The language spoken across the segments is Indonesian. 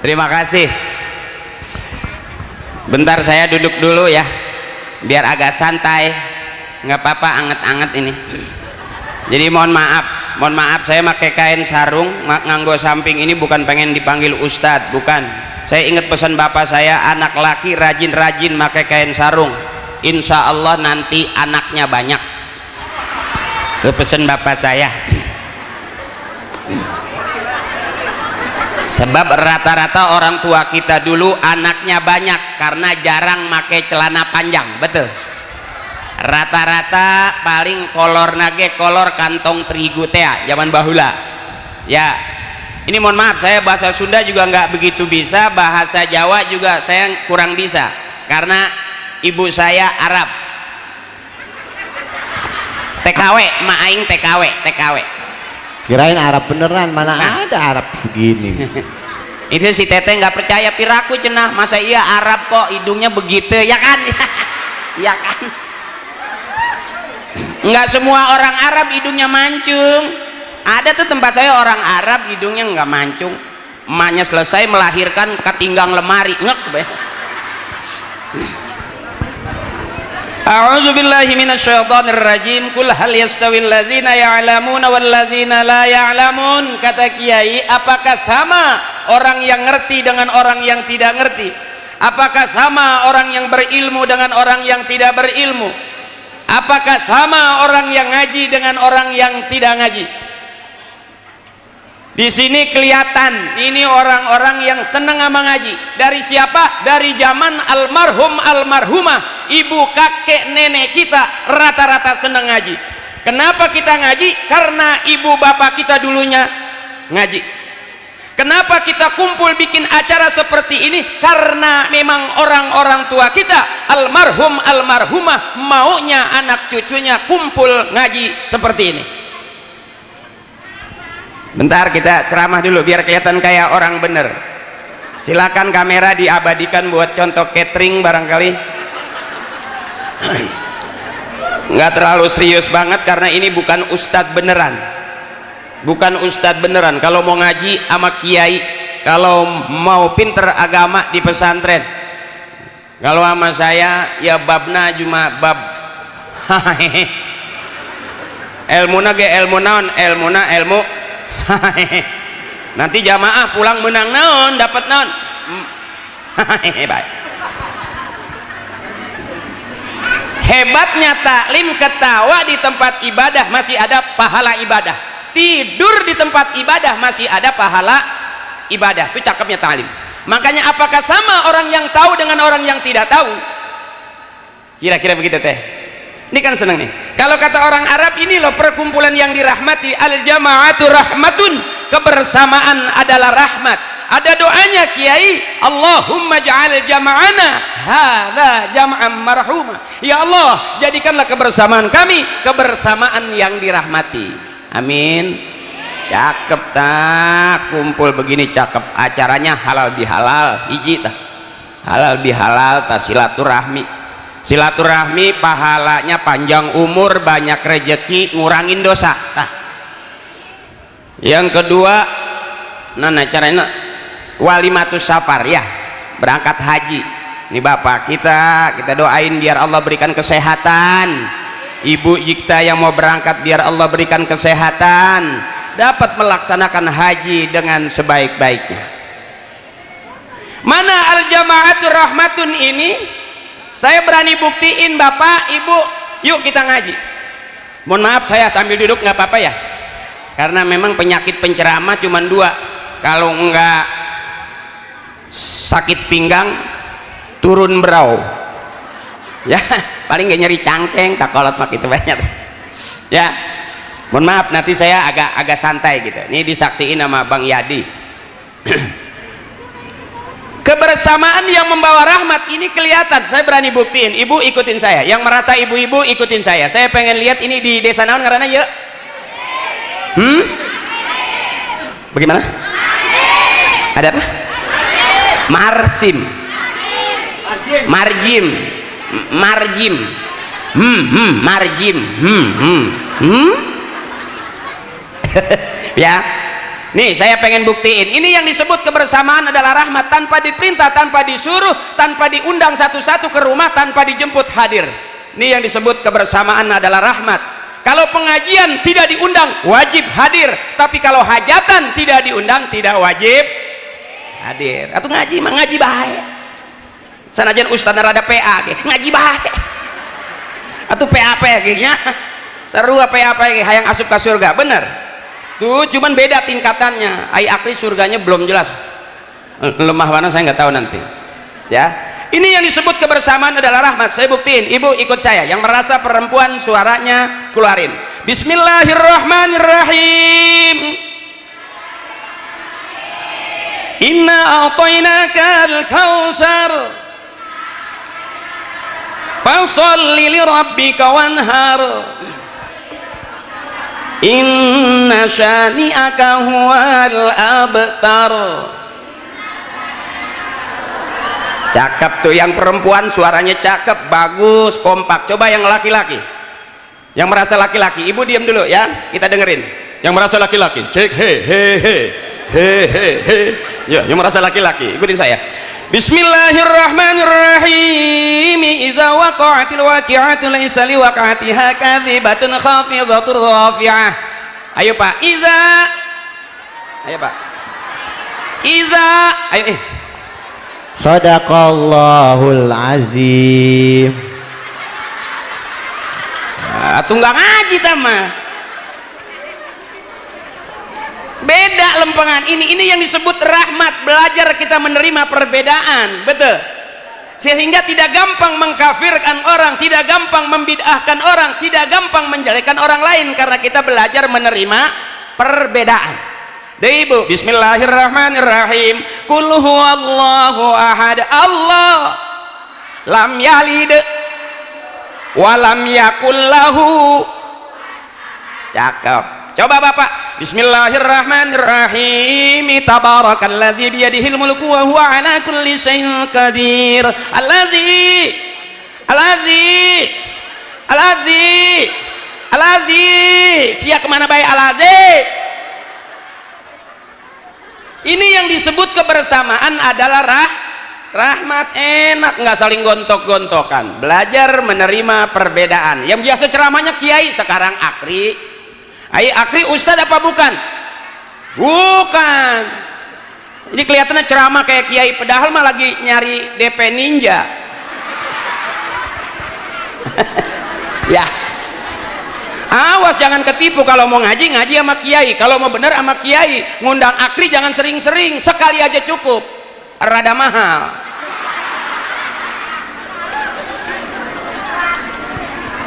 Terima kasih. Bentar saya duduk dulu ya, biar agak santai. Nggak apa-apa, anget-anget ini. Jadi mohon maaf saya pakai kain sarung nganggo samping ini bukan pengen dipanggil ustadz, bukan. Saya ingat pesan bapak saya, anak laki rajin-rajin pakai kain sarung, insya Allah nanti anaknya banyak. Itu pesan bapak saya. Sebab rata-rata orang tua kita dulu anaknya banyak karena jarang pakai celana panjang, betul. Rata-rata paling kolor nage kolor kantong terigu teh zaman bahula ya. Ini mohon maaf saya bahasa Sunda juga nggak begitu bisa, bahasa Jawa juga saya kurang bisa karena ibu saya Arab. TKW mak aing TKW Kirain Arab beneran, mana ada Arab begini. Itu si teteh nggak percaya, piraku cenah, masa iya Arab kok hidungnya begitu, ya kan? Ya kan? Nggak semua orang Arab hidungnya mancung. Ada tuh tempat saya orang Arab hidungnya nggak mancung, emaknya selesai melahirkan ketinggang lemari ngek. A'udzu billahi minasyaitonir rajim. Qul hal yastawil ladzina ya'lamuna wal ladzina la ya'lamun. Kata kiai, apakah sama orang yang ngerti dengan orang yang tidak ngerti? Apakah sama orang yang berilmu dengan orang yang tidak berilmu? Apakah sama orang yang ngaji dengan orang yang tidak ngaji? Di sini kelihatan ini orang-orang yang senang sama ngaji. Dari siapa? Dari zaman almarhum almarhumah, ibu kakek nenek kita rata-rata senang ngaji. Kenapa kita ngaji? Karena ibu bapak kita dulunya ngaji. Kenapa kita kumpul bikin acara seperti ini? Karena memang orang-orang tua kita almarhum almarhumah maunya anak cucunya kumpul ngaji seperti ini. Bentar kita ceramah dulu biar kelihatan kayak orang bener. Silakan kamera diabadikan buat contoh catering barangkali. Nggak terlalu serius banget karena ini bukan ustadz beneran. Bukan ustadz beneran. Kalau mau ngaji sama kiai, kalau mau pinter agama di pesantren. Kalau sama saya ya babna cuma bab ilmuna ge ilmu naon, ilmuna ilmu nanti jamaah pulang menang naon, dapat naon. Baik. Hebatnya taklim, ketawa di tempat ibadah masih ada pahala ibadah, tidur di tempat ibadah masih ada pahala ibadah. Itu cakepnya taklim. Makanya apakah sama orang yang tahu dengan orang yang tidak tahu? Kira-kira begitu teh. Ini kan seneng nih. Kalau kata orang Arab, ini loh perkumpulan yang dirahmati. Al jama'atu rahmatun, kebersamaan adalah rahmat. Ada doanya kiai, Allahumma ja'al jama'ana hadza jam'an marhuma. Ya Allah, jadikanlah kebersamaan kami kebersamaan yang dirahmati. Amin. Cakep tak, kumpul begini cakep. Acaranya halal bihalal, hiji tah. Halal bihalal tah, silaturahmi. Silaturahmi pahalanya panjang umur, banyak rejeki, ngurangin dosa. Nah, yang kedua, caranya walimatus safar ya, berangkat haji. Ini bapak kita doain biar Allah berikan kesehatan. Ibu kita yang mau berangkat biar Allah berikan kesehatan, dapat melaksanakan haji dengan sebaik-baiknya. Mana al jama'atur rahmatun ini? Saya berani buktiin bapak ibu, yuk kita ngaji. Mohon maaf saya sambil duduk nggak apa-apa ya, karena memang penyakit penceramah cuma dua, kalau enggak sakit pinggang turun berau ya, paling nggak nyeri cangkeng tak kolot mak itu banyak ya. Mohon maaf nanti saya agak santai gitu. Ini disaksiin sama Bang Yadi. Kebersamaan yang membawa rahmat ini kelihatan. Saya berani buktiin. Ibu ikutin saya. Yang merasa ibu-ibu ikutin saya. Saya pengen lihat ini di desa naon karena ya. Bagaimana? Ada apa? Marsim. Marjim. Marjim. Marjim. Ya. nih saya pengen buktiin ini yang disebut kebersamaan adalah rahmat, tanpa diperintah, tanpa disuruh, tanpa diundang satu-satu ke rumah, tanpa dijemput hadir. Ini yang disebut kebersamaan adalah rahmat. Kalau pengajian tidak diundang wajib hadir, tapi kalau hajatan tidak diundang tidak wajib hadir. Atau ngaji mah ngaji bae, sanajan ustaz rada PA ge ngaji bae, atau PAP ge nya seru PAP ge hayang asup ka surga. Bener tuh, cuman beda tingkatannya. Ai akli surganya belum jelas, lemah mana saya nggak tahu nanti ya. Ini yang disebut kebersamaan adalah rahmat. Saya buktiin, ibu ikut saya. Yang merasa perempuan suaranya keluarin. Bismillahirrahmanirrahim. Inna a'tainakal kautsar fasholli lirabbika wanhar. Inna syani'aka huwal abtar. Cakep tuh yang perempuan, suaranya cakep, bagus, kompak. Coba yang laki-laki, yang merasa laki-laki, ibu diam dulu ya, kita dengerin. Yang merasa laki-laki, cek he he he he he he. Ya, yang merasa laki-laki, ikutin saya. Bismillahirrahmanirrahim. Iza waqa'atil waqi'atu laisa liwaqa'atiha kadhibatun khafidatur rafi'ah. Ayo Pak, iza. Ayo Pak. Iza, ayo Sadaqallahul azim. Tunggang ngaji tama. Beda lempengan ini yang disebut rahmat. Belajar kita menerima perbedaan, betul. Sehingga tidak gampang mengkafirkan orang, tidak gampang membid'ahkan orang, tidak gampang menjelekkan orang lain karena kita belajar menerima perbedaan. Deh ibu, bismillahirrahmanirrahim. Qul huwallahu ahad. Allah lam yalid wa lam yakul lahu. Cakep. Coba Bapak, bismillahirrahmanirrahim. Tabarakalladzi biyadihil mulku wa huwa ala kulli syai'in qadir. Allazi sia kemana baik alazi. Ini yang disebut kebersamaan adalah rahmat. Enak nggak saling gontok-gontokan, belajar menerima perbedaan. Yang biasa ceramahnya kiai sekarang akri. Akri ustadz apa bukan? Bukan. Jadi kelihatannya ceramah kayak kiai, padahal mah lagi nyari DP ninja. Ya, awas jangan ketipu. Kalau mau ngaji sama kiai, kalau mau bener sama kiai. Ngundang akri jangan sering-sering, sekali aja cukup, rada mahal.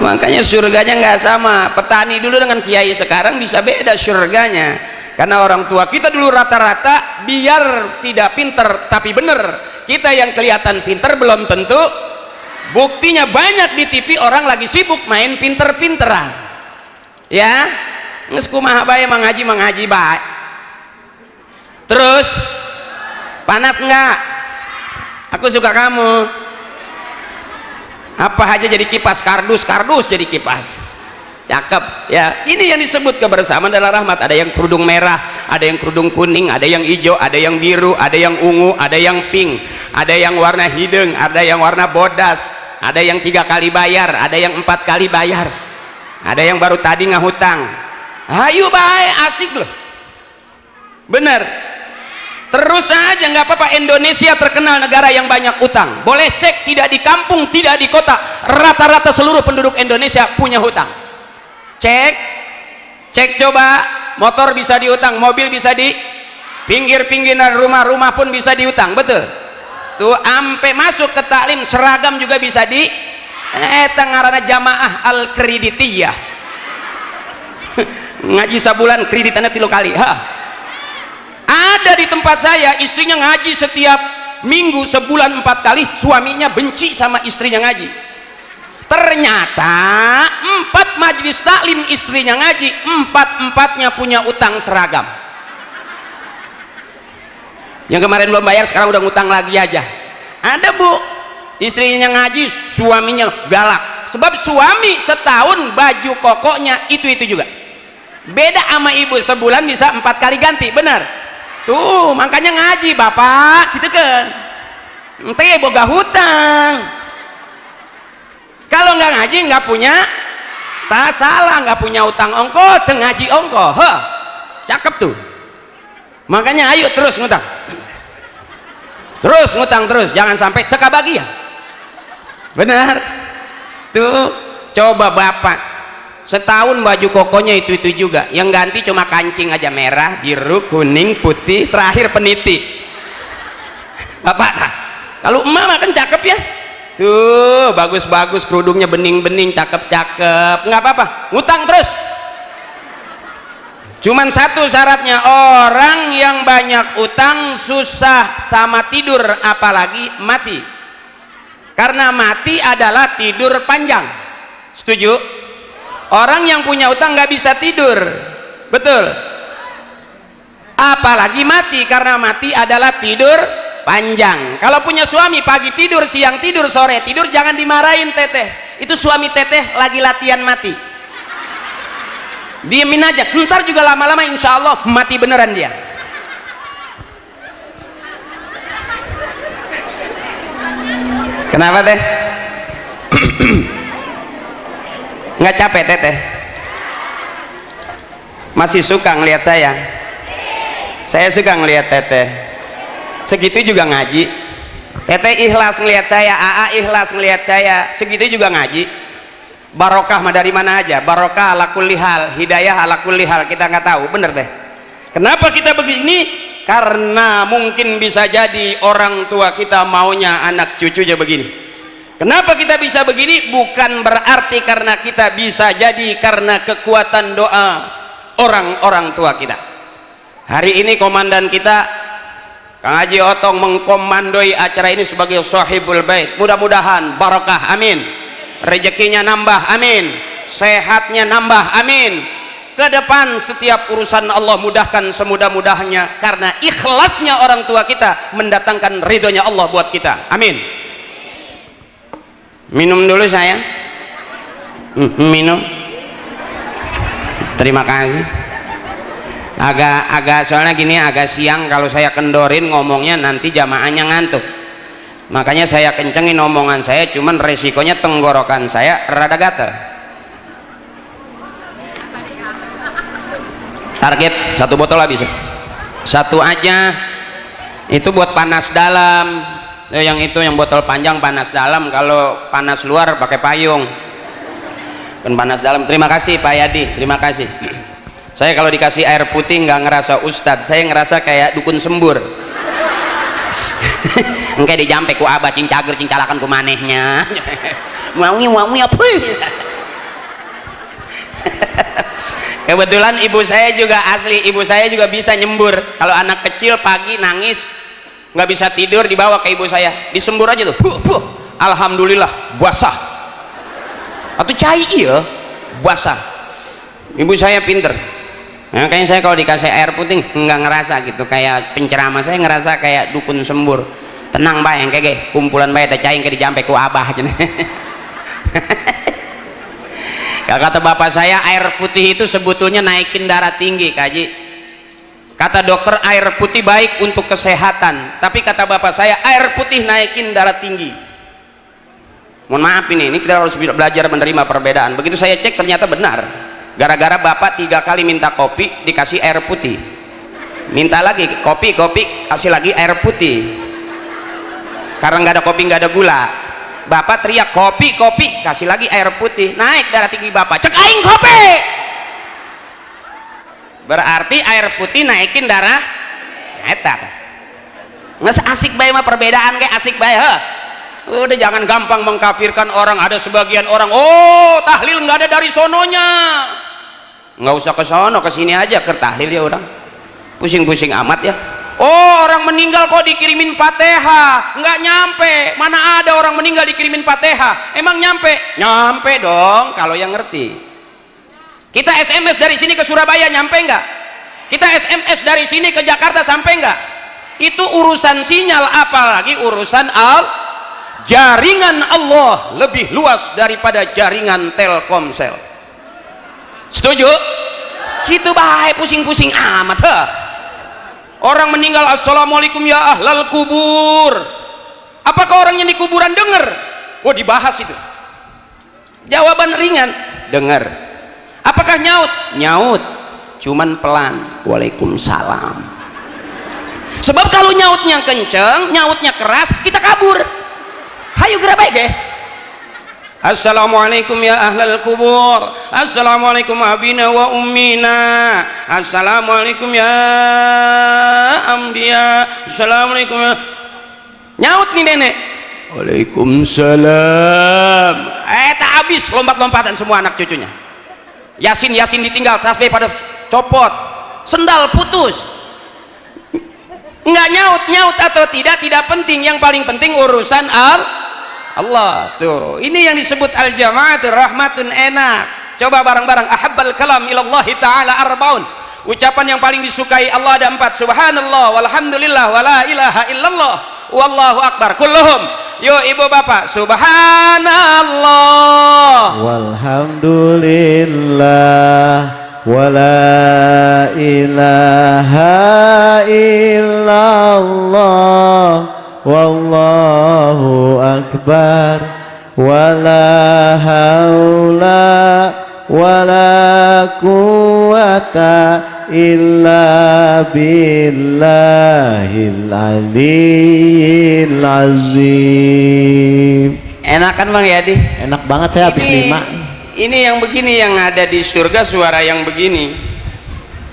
Makanya surganya nggak sama. Petani dulu dengan kiai sekarang bisa beda surganya, karena orang tua kita dulu rata-rata biar tidak pinter tapi bener. Kita yang kelihatan pinter belum tentu. Buktinya banyak di TV orang lagi sibuk main pinter-pinteran. Ya, nges kumaha bae mengaji bae. Terus panas enggak? Aku suka kamu. Apa aja jadi kipas, kardus jadi kipas. Cakep ya. Ini yang disebut kebersamaan adalah rahmat. Ada yang kerudung merah, ada yang kerudung kuning, ada yang hijau, ada yang biru, ada yang ungu, ada yang pink, ada yang warna hidung, ada yang warna bodas, ada yang 3 kali bayar, ada yang 4 kali bayar, ada yang baru tadi ngahutang. Ayo baik, asik loh, bener. Terus aja nggak apa-apa. Indonesia terkenal negara yang banyak utang. Boleh cek, tidak di kampung, tidak di kota, rata-rata seluruh penduduk Indonesia punya hutang. Cek coba, motor bisa diutang, mobil bisa di pinggir-pinggiran rumah pun bisa diutang, betul. Tuh ampe masuk ke taklim seragam juga bisa di tengarana jamaah al-kreditiyah. Ngaji sabulan kreditannya 3 kali. Ada di tempat saya istrinya ngaji setiap minggu sebulan 4 kali, suaminya benci sama istrinya ngaji. Ternyata 4 majelis taklim istrinya ngaji, 4-empatnya punya utang seragam. Yang kemarin belum bayar sekarang udah ngutang lagi aja. Ada bu, istrinya ngaji, suaminya galak. Sebab suami setahun baju kokonya itu juga. Beda sama ibu, sebulan bisa 4 kali ganti, benar tuh. Makanya ngaji bapak gitu kan, ente boga hutang. Kalau nggak ngaji nggak punya tak salah, nggak punya utang ongko, ngaji ongko, cakep tuh. Makanya ayo terus ngutang, terus ngutang terus, jangan sampai teka bagian. Benar tuh. Coba bapak setahun baju kokonya itu juga, yang ganti cuma kancing aja, merah, biru, kuning, putih, terakhir peniti. Bapak kalau emak kan cakep ya tuh, bagus-bagus, kerudungnya bening-bening, cakep-cakep, nggak apa-apa, ngutang terus. Cuman satu syaratnya, orang yang banyak utang susah sama tidur, apalagi mati. Karena mati adalah tidur panjang. Setuju? Orang yang punya utang nggak bisa tidur, betul? Apalagi mati, karena mati adalah tidur panjang. Kalau punya suami pagi tidur, siang tidur, sore tidur, jangan dimarahin teteh. Itu suami teteh lagi latihan mati. Diemin aja, ntar juga lama-lama insya Allah mati beneran dia. Kenapa teh? Nggak capek teteh? Masih suka ngelihat saya? Saya suka ngelihat teteh. Segitu juga ngaji. Teteh ikhlas ngelihat saya, AA ikhlas ngelihat saya, segitu juga ngaji. Barokah mah dari mana aja? Barokah ala kulli hal, hidayah ala kulli hal, kita nggak tahu, bener teh. Kenapa kita begini? Karena mungkin bisa jadi orang tua kita maunya anak cucunya begini. Kenapa kita bisa begini? Bukan berarti karena kita bisa jadi karena kekuatan doa orang-orang tua kita. Hari ini komandan kita Kang Haji Otong mengkomandoi acara ini sebagai sahibul bait. Mudah-mudahan barokah, amin. Rezekinya nambah, amin. Sehatnya nambah, amin. Ke depan setiap urusan Allah mudahkan semudah-mudahnya, karena ikhlasnya orang tua kita mendatangkan ridhonya Allah buat kita, amin. Minum dulu saya. Minum. Terima kasih. Agak soalnya gini, agak siang, kalau saya kendorin ngomongnya nanti jamaahnya ngantuk. Makanya saya kencengin omongan saya, cuman resikonya tenggorokan saya rada gatel. Target 1 botol habis. 1 aja. Itu buat panas dalam. Yang itu yang botol panjang panas dalam, kalau panas luar pakai payung. Kan panas dalam. Terima kasih Pak Yadi, terima kasih. Saya kalau dikasih air putih nggak ngerasa ustadz, saya ngerasa kayak dukun sembur. Engke dijampe ku abah cing cager cing calakan ku manehnya. Wangi apa? Kebetulan ibu saya juga asli, ibu saya juga bisa nyembur. Kalau anak kecil pagi nangis nggak bisa tidur, dibawa ke ibu saya, disembur aja tuh, alhamdulillah basah. Atau cair iya basah. Ibu saya pinter. Nah, kayaknya saya kalau dikasih air putih nggak ngerasa gitu kayak penceramah, saya ngerasa kayak dukun sembur. Tenang mbak, yang kayak kumpulan mbak teh caing ke dijampe ku abah aja. Kata bapak saya, air putih itu sebetulnya naikin darah tinggi, Kaji. Kata dokter air putih baik untuk kesehatan, tapi kata bapak saya air putih naikin darah tinggi. Mohon maaf ini kita harus belajar menerima perbedaan. Begitu saya cek ternyata benar. Gara-gara bapak 3 kali minta kopi dikasih air putih, minta lagi kopi kasih lagi air putih, karena nggak ada kopi nggak ada gula. Bapak teriak kopi kasih lagi air putih, naik darah tinggi bapak. Cek aing kopi. Berarti air putih naikin darah. Eta nges asik bae mah perbedaan kayak asik bae. Udah jangan gampang mengkafirkan orang. Ada sebagian orang, oh tahlil nggak ada dari sononya, nggak usah ke sono, ke sini aja ke tahlil ya orang. Pusing-pusing amat ya. Oh orang meninggal kok dikirimin Fatihah, nggak nyampe. Mana ada orang meninggal dikirimin Fatihah? Emang nyampe? Nyampe dong kalau yang ngerti. Kita SMS dari sini ke Surabaya nyampe nggak? Kita SMS dari sini ke Jakarta sampai nggak? Itu urusan sinyal, apalagi urusan jaringan Allah lebih luas daripada jaringan Telkomsel. Setuju? Gitu bae pusing-pusing amat heh. Orang meninggal assalamualaikum ya ahlal kubur. Apakah orang yang di kuburan dengar? Wah dibahas itu. Jawaban ringan, dengar. Apakah nyaut? Nyaut, cuman pelan. Waalaikumsalam. Sebab kalau nyautnya kenceng, nyautnya keras, kita kabur. Hayu gerak baik deh. Assalamualaikum ya ahlal kubur. Assalamualaikum abina wa ummina. Assalamualaikum ya ambiya. Assalamualaikum ya. Nyaut nih nenek. Waalaikumsalam. Tak habis lompat-lompatan semua anak cucunya. Yasin ditinggal, tasbih pada copot, sendal putus. Nggak nyaut atau tidak penting. Yang paling penting urusan Allah. Tuh, ini yang disebut al-jama'atu rahmatun enak. Coba bareng-bareng. Ahabbal kalam ilallahi ta'ala arbaun. Ucapan yang paling disukai Allah ada 4. Subhanallah walhamdulillah wala ilaha illallah wallahu akbar. Kulluhum. Yuk ibu bapak. Subhanallah walhamdulillah wala ilaha illallah wallahu akbar wala haula wala quwata illa billahil aliyyil azim. Enak kan Bang Yadi? Enak banget, saya habis 5. Ini yang begini yang ada di surga, suara yang begini.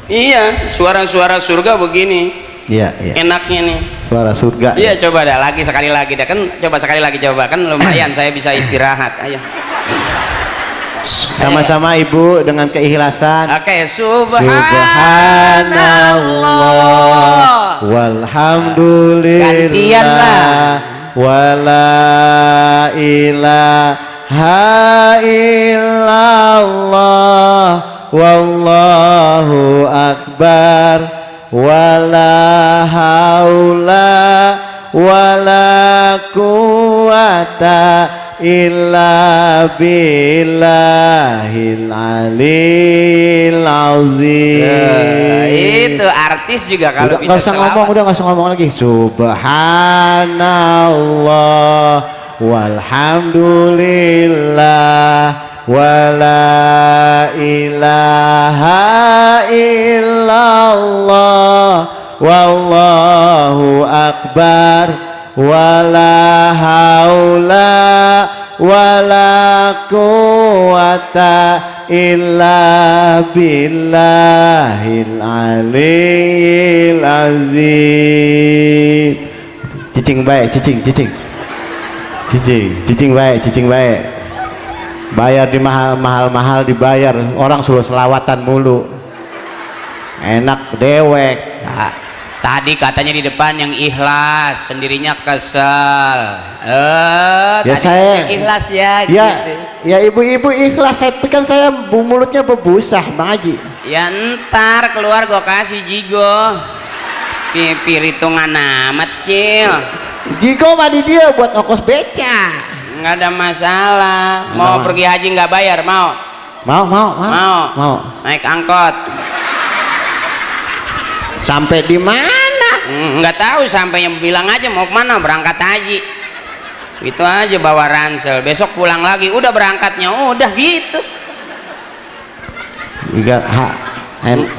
Iya, suara-suara surga begini. Iya. Enaknya nih. Suara surga. Iya, coba dah sekali lagi dah kan, coba sekali lagi coba kan lumayan saya bisa istirahat. Ayo. Sama-sama Ibu dengan keikhlasan. Oke, subhanallah Gantian lah. walhamdulillah wala ilaha illallah wallahu akbar wala haula wala quwata illa billahil aliyil azim. Itu artis juga kalau udah, bisa nggak usah ngomong lagi. Subhanallah walhamdulillah wala ilaha illallah wallahu akbar wala haula wala quwata illa billahil aliyyil azim. Cicing baik, cicing baik. Bayar di mahal dibayar, orang suruh selawatan mulu. Enak dewek. Tadi katanya di depan yang ikhlas, sendirinya kesel. Ya saya ikhlas ya. Ya, gitu. ya ibu-ibu ikhlas. Tapi kan saya mulutnya bebusah, Bang Haji. Ya ntar keluar gua kasih jigo. Pipir hitungan amat cil. Jigo mah di dia buat ongkos beca. Nggak ada masalah. Mau pergi haji nggak bayar mau? Mau. Naik angkot. Sampai di mana? Nggak tahu, sampai yang bilang aja mau kemana, berangkat haji. Itu aja bawa ransel. Besok pulang lagi. Udah berangkatnya, udah gitu.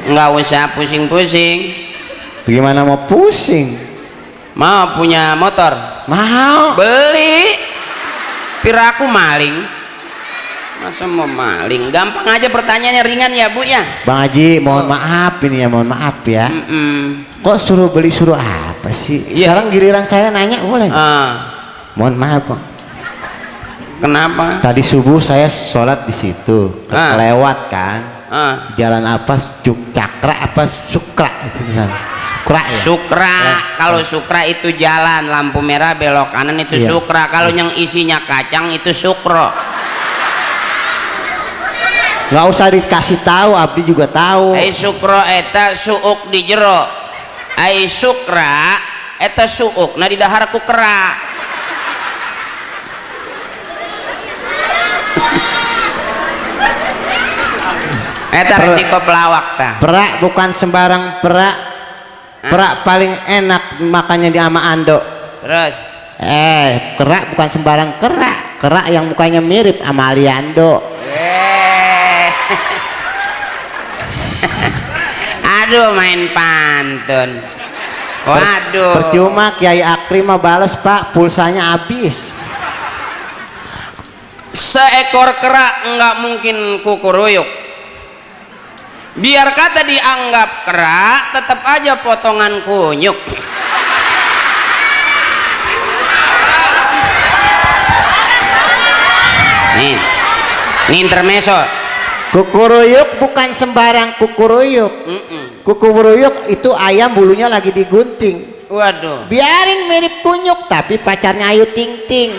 Nggak usah pusing-pusing. Bagaimana mau pusing? Mau punya motor? Mau. Beli. Piraku maling. Masa mau maling? Gampang aja, pertanyaannya ringan ya Bu ya. Bang Haji, mohon maaf ini ya, mohon maaf ya. Kok suruh beli suruh apa sih? Sekarang giliran saya nanya boleh? Mohon maaf Bang. Kenapa? Tadi subuh saya sholat di situ, kelewat kan. Jalan apa? Cakra apa Sukra? Sukra ya? Sukra. Kalau Sukra itu jalan, lampu merah belok kanan itu Sukra. Kalau yang isinya kacang itu Sukro. Nggak usah dikasih tahu, Abdi juga tahu. Ai Sukro eta suuk di jero. Ai Sukra eta suuk nah di dahar kukra. Eta resiko pelawak tah. Perak bukan sembarang perak. Perak paling enak makanya di ama Ando. Terus kerak bukan sembarang kerak. Kerak yang mukanya mirip sama Aliando. Aduh, main pantun. Waduh. Percuma Kiai Akrim mah bales, Pak, pulsanya habis. Seekor kerak nggak mungkin kukuruyuk. Biar kata dianggap kerak, tetap aja potongan kunyuk. Nih intermeso. Kukuruyuk bukan sembarang kukuruyuk. Kukuruyuk itu ayam bulunya lagi digunting. Waduh. Biarin mirip kunyuk tapi pacarnya Ayu Ting Ting.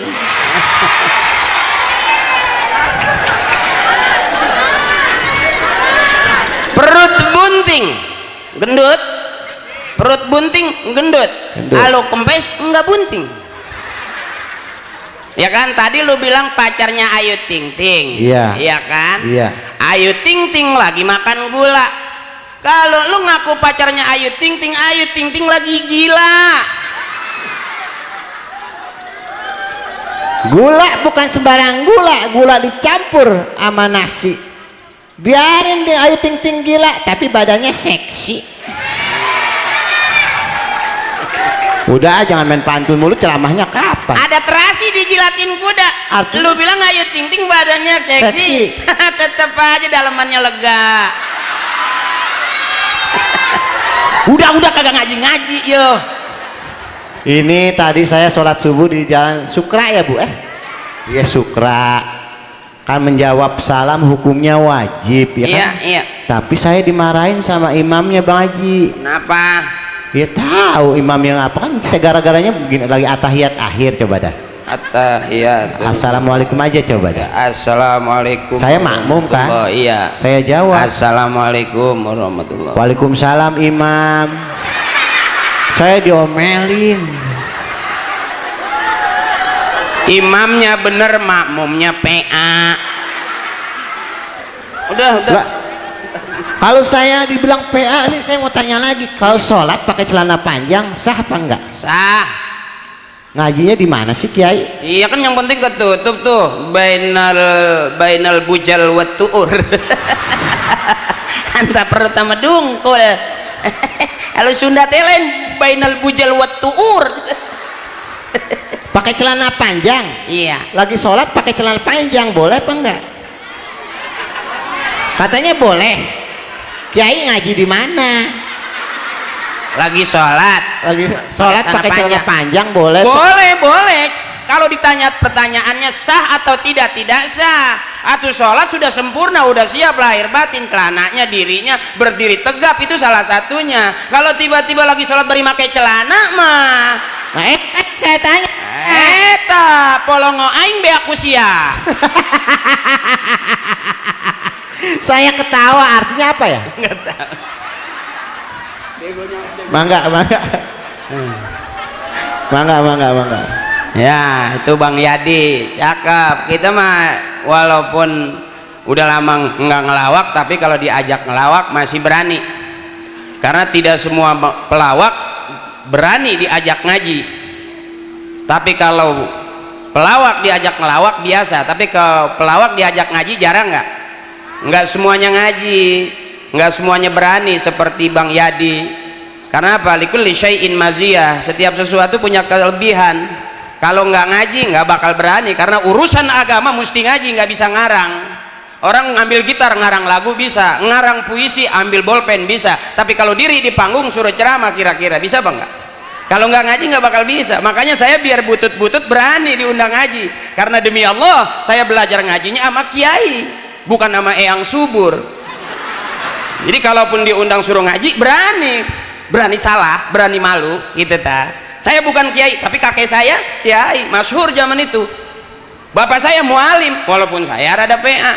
Perut bunting gendut, perut bunting gendut. Kalau kempes enggak bunting. Ya kan tadi lu bilang pacarnya Ayu Ting Ting. Iya. Iya kan? Iya. Ayu Ting Ting lagi makan gula. Kalau lu ngaku pacarnya Ayu Ting Ting lagi gila. Gula bukan sembarang gula, gula dicampur sama nasi. Biarin deh Ayu Ting Ting gila tapi badannya seksi. Udah jangan main pantun mulu, ceramahnya kapan? Ada terasi dijilatin kuda. Lu bilang Ayu Ting Ting badannya seksi. Tetep aja dalemannya lega. Udah kagak ngaji yo. Ini tadi saya sholat subuh di jalan Sukra ya Bu? Iya Sukra. Kan menjawab salam hukumnya wajib ya kan? Iya. Tapi saya dimarahin sama imamnya Bang Haji. Kenapa? Ya tahu imam yang apa kan segara-garanya begini lagi atahiyat akhir coba dah. Atahiyat. Assalamualaikum aja coba dah. Assalamualaikum. Saya makmum kan? Oh iya. Saya jawab. Assalamualaikum warahmatullahi. Waalaikumsalam imam. Saya diomelin. Imamnya bener, makmumnya PA. Udah. Lah, kalau saya dibilang PA nih saya mau tanya lagi, kalau sholat pakai celana panjang sah apa enggak? Sah. Ngajinya di mana sih Kiai? Iya kan yang penting ketutup tuh bainal bujal wat tuur. Anta perut sama dungkul. Kalau Sunda telen bainal bujal wat tuur. Pakai celana panjang? Iya. Lagi sholat pakai celana panjang boleh apa enggak? Katanya boleh. Kiai ngaji di mana? Lagi sholat. Lagi sholat pakai celana panjang boleh? Boleh. Kalau ditanya pertanyaannya sah atau tidak sah. Atau sholat sudah sempurna, udah siap lahir batin, celananya, dirinya berdiri tegap, itu salah satunya. Kalau tiba-tiba lagi sholat beri pakai celana mah. Nah, saya tanya. Eta polongo aing be aku sia. Saya ketawa artinya apa ya? Enggak tahu. Mangga. Ya, itu Bang Yadi, cakep. Kita mah walaupun udah lama nggak ngelawak, tapi kalau diajak ngelawak masih berani. Karena tidak semua pelawak berani diajak ngaji. Tapi kalau pelawak diajak ngelawak biasa, tapi kalau pelawak diajak ngaji jarang nggak semuanya ngaji, nggak semuanya berani seperti Bang Yadi. Karena apa? Likulli syai'in maziyah, setiap sesuatu punya kelebihan. Kalau nggak ngaji nggak bakal berani, karena urusan agama mesti ngaji, nggak bisa ngarang. Orang ngambil gitar ngarang lagu bisa, ngarang puisi ambil bolpen bisa, tapi kalau diri di panggung suruh ceramah kira-kira bisa bang nggak? Kalau nggak ngaji nggak bakal bisa. Makanya saya biar butut-butut berani diundang ngaji, karena demi Allah saya belajar ngajinya sama kiai, bukan sama eyang subur. Jadi kalaupun diundang suruh ngaji berani salah, berani malu gitu ta. Saya bukan kiai, tapi kakek saya kiai, masyhur zaman itu. Bapak saya mualim, walaupun saya rada PA.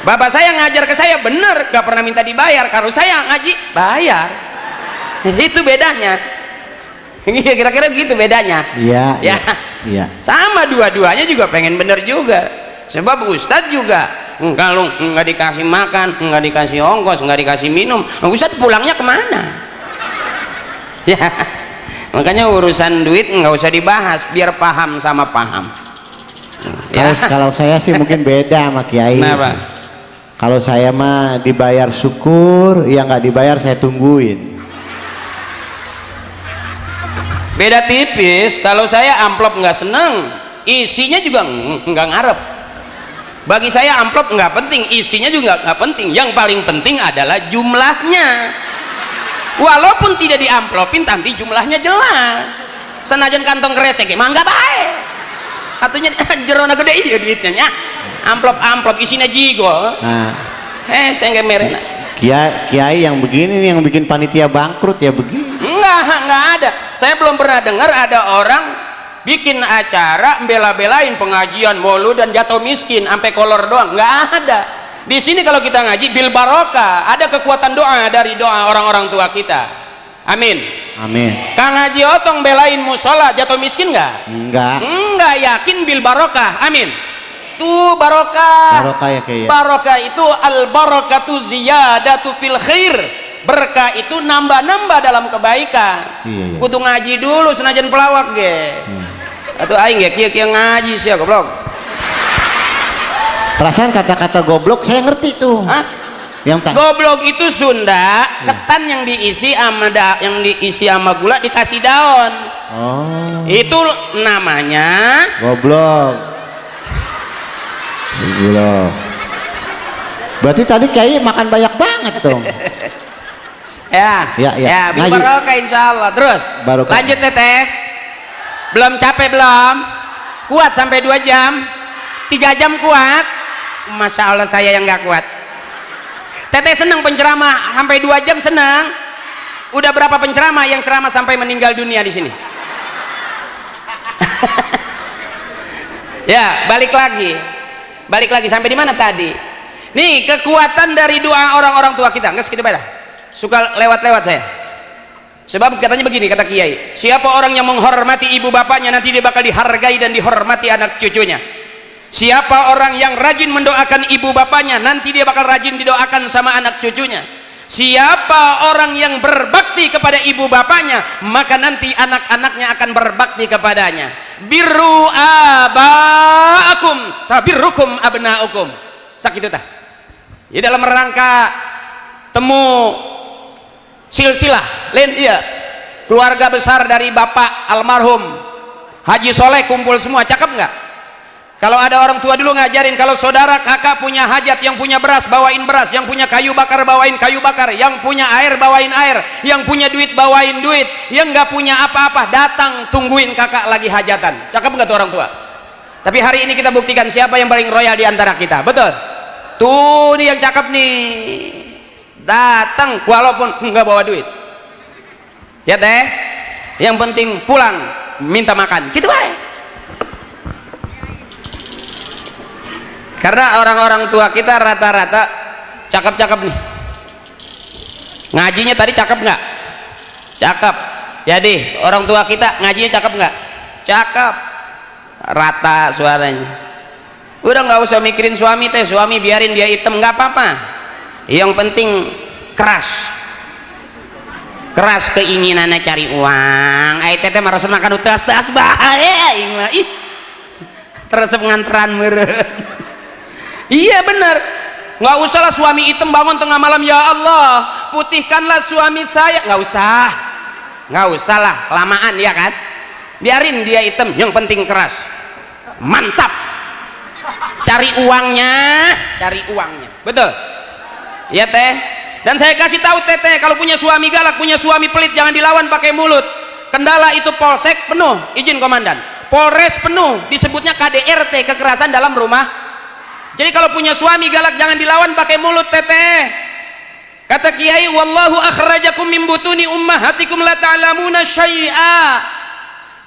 Bapak saya ngajar ke saya bener, gak pernah minta dibayar. Kalau saya ngaji bayar. Itu bedanya. Kira-kira gitu bedanya. Iya. Sama dua-duanya juga pengen bener juga. Sebab Ustadz juga Kalau nggak dikasih makan, nggak dikasih ongkos, nggak dikasih minum, Ustadz pulangnya kemana? Ya, makanya urusan duit nggak usah dibahas, biar paham sama paham. Ya. Kalau saya sih mungkin beda sama Kiai. Kenapa? Kalau saya mah dibayar syukur, yang nggak dibayar saya tungguin. Beda tipis. Kalau saya amplop nggak seneng, isinya juga nggak ngarep. Bagi saya amplop nggak penting, isinya juga nggak penting. Yang paling penting adalah jumlahnya. Walaupun tidak diamplopin, tapi jumlahnya jelas. Senajan kantong kresek, emang nggak baik. Satunya jerona gede iya duitnya, ya. Amplop isinya jigo. Nah, Saya nggak merena. Kiai yang begini nih yang bikin panitia bangkrut ya begini. Nggak ada. Saya belum pernah dengar ada orang bikin acara bela-belain pengajian maulud dan jatuh miskin sampai kolor doang, nggak ada. Di sini kalau kita ngaji bil barokah, ada kekuatan doa dari doa orang-orang tua kita. Amin. Amin. Kang Haji Otong belain musola jatuh miskin nggak? Enggak, yakin bil barokah. Amin. Tuh barokah. Barokah ya Kiai. Barokah itu al barakatu ziyadatu fil khair. Berkah itu nambah-nambah dalam kebaikan. Iya. Kudu ngaji dulu senajan pelawak ge. Atau aing ge kieu-kieu ngaji sia goblok. Perasaan kata-kata goblok saya ngerti tuh. Hah? Yang Goblok itu Sunda, ketan yang diisi sama gula dikasih daun. Oh. Itu namanya Goblok. Goblok. Berarti tadi Kiai makan banyak banget dong. ya. Ngaji. Barokah insyaallah. Terus Barokah. lanjut Teteh. Belum capek belum? Kuat sampai 2 jam? 3 jam kuat? Masya Allah saya yang nggak kuat. Teteh senang penceramah sampai 2 jam senang. Udah berapa penceramah yang ceramah sampai meninggal dunia di sini? Ya, balik lagi sampai di mana tadi? Nih kekuatan dari doa orang-orang tua kita. Nggak segitu pada. Suka lewat-lewat saya. Sebab katanya begini kata Kiai, siapa orang yang menghormati ibu bapaknya nanti dia bakal dihargai dan dihormati anak cucunya. Siapa orang yang rajin mendoakan ibu bapaknya nanti dia bakal rajin didoakan sama anak cucunya. Siapa orang yang berbakti kepada ibu bapaknya maka nanti anak-anaknya akan berbakti kepadanya. Birru abaakum tabirrukum abnaukum. Sakitu tah. Ya dalam rangka temu silsilah lain iya keluarga besar dari bapak almarhum Haji Soleh kumpul semua, cakep nggak? Kalau ada orang tua dulu ngajarin kalau saudara kakak punya hajat, yang punya beras bawain beras, yang punya kayu bakar bawain kayu bakar, yang punya air bawain air, yang punya duit bawain duit, yang nggak punya apa-apa datang tungguin kakak lagi hajatan. Cakep nggak tuh orang tua? Tapi hari ini kita buktikan siapa yang paling royal di antara kita, betul? Tuh nih yang cakep nih, datang walaupun nggak bawa duit. Ya teh, yang penting pulang minta makan, gitu baik. Karena orang-orang tua kita rata-rata cakep-cakep nih. Ngajinya tadi cakep nggak? Cakep. Jadi orang tua kita ngajinya cakep nggak? Cakep. Rata suaranya. Udah nggak usah mikirin suami teh, suami biarin dia hitam nggak apa-apa. Yang penting keras. Keras keinginannya cari uang. Teteh marah makan utas-tas bahaya. Terus nganteran meren. Iya benar, nggak usahlah suami hitam bangun tengah malam, ya Allah putihkanlah suami saya, nggak usah lah, kelamaan ya kan, biarin dia hitam, yang penting keras, mantap, cari uangnya, betul, ya teh. Dan saya kasih tahu teteh, kalau punya suami galak, punya suami pelit, jangan dilawan pakai mulut. Kendala itu polsek penuh, izin komandan, polres penuh, disebutnya KDRT, kekerasan dalam rumah. Jadi kalau punya suami galak jangan dilawan pakai mulut teteh. Kata Kiai, wallahu akhrajakum min butuni ummahatikum la ta'lamuna syai'a.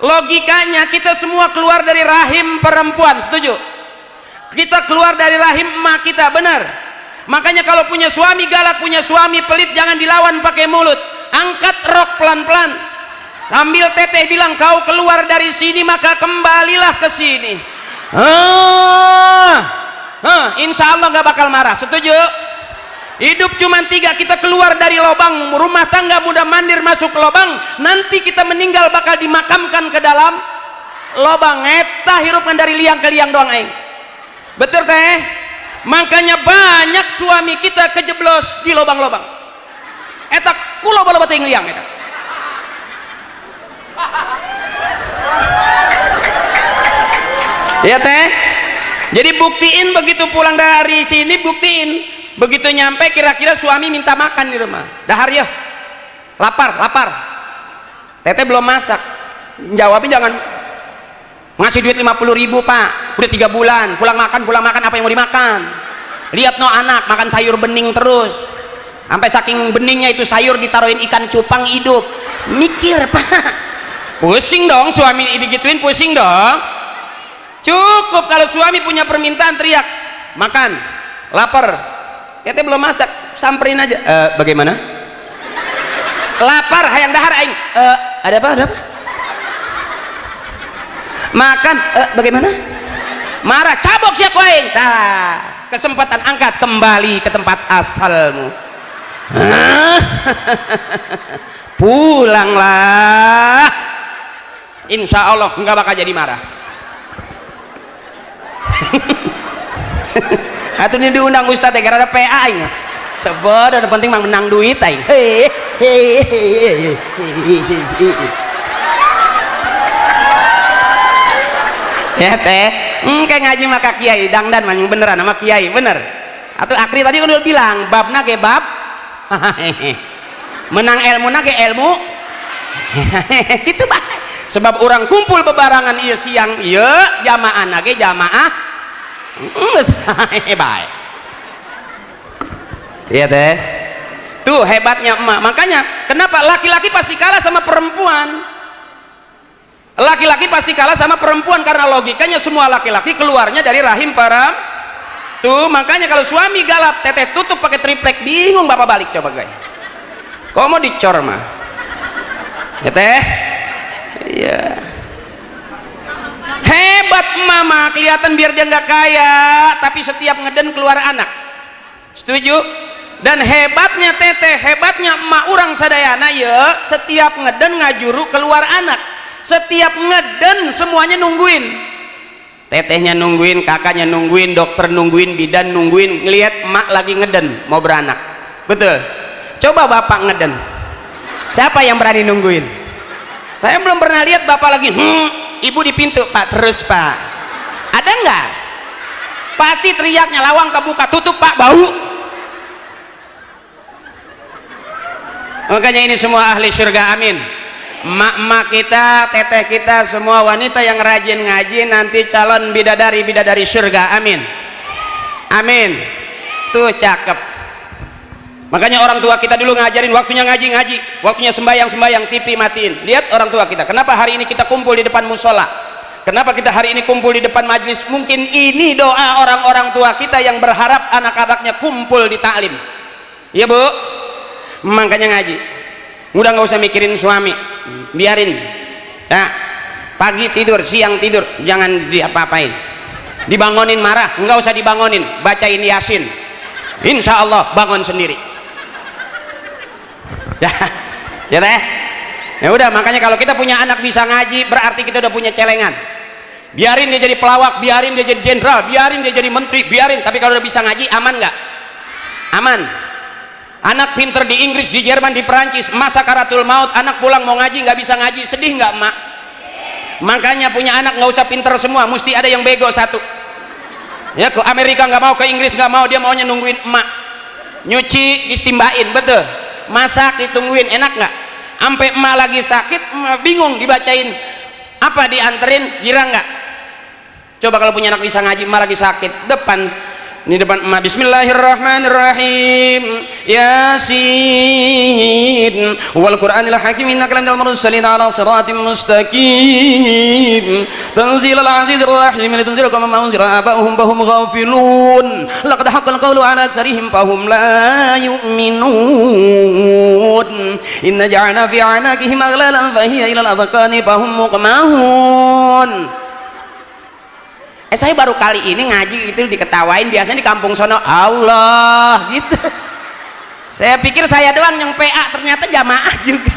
Logikanya kita semua keluar dari rahim perempuan, setuju? Kita keluar dari rahim emak kita, benar. Makanya kalau punya suami galak, punya suami pelit jangan dilawan pakai mulut. Angkat rok pelan-pelan. Sambil teteh bilang kau keluar dari sini maka kembalilah ke sini. insya Allah nggak bakal marah. Setuju? Hidup cuma 3, kita keluar dari lubang rumah tangga mudah mandir masuk ke lubang, nanti kita meninggal bakal dimakamkan ke dalam lubang. Eta hirupkan dari liang ke liang doang aing. Betul teh? Makanya banyak suami kita kejeblos di lubang-lubang. Eta kulo bola bating liang eta. Ya teh. Jadi buktiin begitu pulang dari sini, buktiin begitu nyampe kira-kira suami minta makan di rumah. Dahar ya, lapar. Teteh belum masak. Jawabin jangan ngasih duit 50.000 pak, udah 3 bulan pulang makan apa yang mau dimakan. Lihat no anak makan sayur bening terus, sampai saking beningnya itu sayur ditaruhin ikan cupang hidup. Mikir pak, pusing dong suami digituin, pusing dong. Cukup kalau suami punya permintaan teriak makan, lapar, teteh belum masak, samperin aja. Bagaimana? Lapar, hayang dahar aing. Ada apa? Makan, bagaimana? Marah, cabok siap aing. Nah, kesempatan angkat kembali ke tempat asalmu. Pulanglah. Insya Allah nggak bakal jadi marah. Atau ini diundang ustad ya karena ada PA aing. Sebodoh, ada penting mah menang duit aing. Ya teh, kayak ngaji maka kiai dangdan mah yang beneran sama kiai bener. Atau akri tadi udah bilang babna ge bab, menang ilmu nage ilmu, gitu bah. Sebab orang kumpul bebarangan iya siang iya jamaah nage jamaah, baik. Iya teh, tuh hebatnya emak. Makanya kenapa laki-laki pasti kalah sama perempuan? Laki-laki pasti kalah sama perempuan karena logikanya semua laki-laki keluarnya dari rahim para tuh. Makanya kalau suami galap teteh tutup pakai triplek, bingung bapak balik coba guys. Kok mau dicor mah ya teh? Iya hebat mama, kelihatan biar dia nggak kaya tapi setiap ngeden keluar anak. Setuju? Dan hebatnya teteh, hebatnya emak orang sadayana ya, setiap ngeden ngajuru keluar anak. Setiap ngeden semuanya nungguin, tetehnya nungguin, kakaknya nungguin, dokter nungguin, bidan nungguin, ngelihat emak lagi ngeden mau beranak. Betul? Coba bapak ngeden, siapa yang berani nungguin? Saya belum pernah lihat bapak lagi ibu di pintu pak terus pak, ada nggak? Pasti teriaknya lawang kebuka, tutup pak bau. Makanya ini semua ahli surga, amin. Emak-emak kita, teteh kita, semua wanita yang rajin ngaji nanti calon bidadari surga, amin. Amin. Tuh cakep. Makanya orang tua kita dulu ngajarin waktunya ngaji, waktunya sembahyang, TV matiin. Lihat orang tua kita, kenapa hari ini kita kumpul di depan musola, kenapa kita hari ini kumpul di depan majelis? Mungkin ini doa orang-orang tua kita yang berharap anak-anaknya kumpul di taklim. Iya bu, makanya ngaji. Udah nggak usah mikirin suami, biarin ya, pagi tidur, siang tidur, jangan diapa-apain. Dibangunin marah, nggak usah dibangunin, bacain Yasin, insya Allah bangun sendiri. Ya teh, ya udah. Makanya kalau kita punya anak bisa ngaji berarti kita udah punya celengan. Biarin dia jadi pelawak, biarin dia jadi jenderal, biarin dia jadi menteri, biarin. Tapi kalau udah bisa ngaji, aman nggak? Aman. Anak pinter di Inggris, di Jerman, di Perancis, masa karatul maut, anak pulang mau ngaji nggak bisa ngaji, sedih nggak mak? Makanya punya anak nggak usah pinter semua, mesti ada yang bego satu. Ya ke Amerika nggak mau, ke Inggris nggak mau, dia maunya nungguin emak. Nyuci ditimbain, betul. Masak ditungguin, enak nggak? Sampai emak lagi sakit, emak bingung dibacain apa, dianterin, girang nggak? Coba kalau punya anak bisa ngaji, emak lagi sakit, depan ini depan emak, bismillahirrahmanirrahim, Yasin wal Qur'anil hakim innaka laminal mursalin ala siratim mustaqim tanzilal azizir rahim litunzira kama unzira abahum fahum ghafilun laqad haqqal qawlu ala aksarihim fahum la yu'minun inna ja'alna fi anakihim aghlalan fahiya ilal adqani fahum muqmahun. Saya baru kali ini ngaji gitu diketawain, biasanya di kampung sono Allah gitu. Saya pikir saya doang yang PA, ternyata jamaah juga.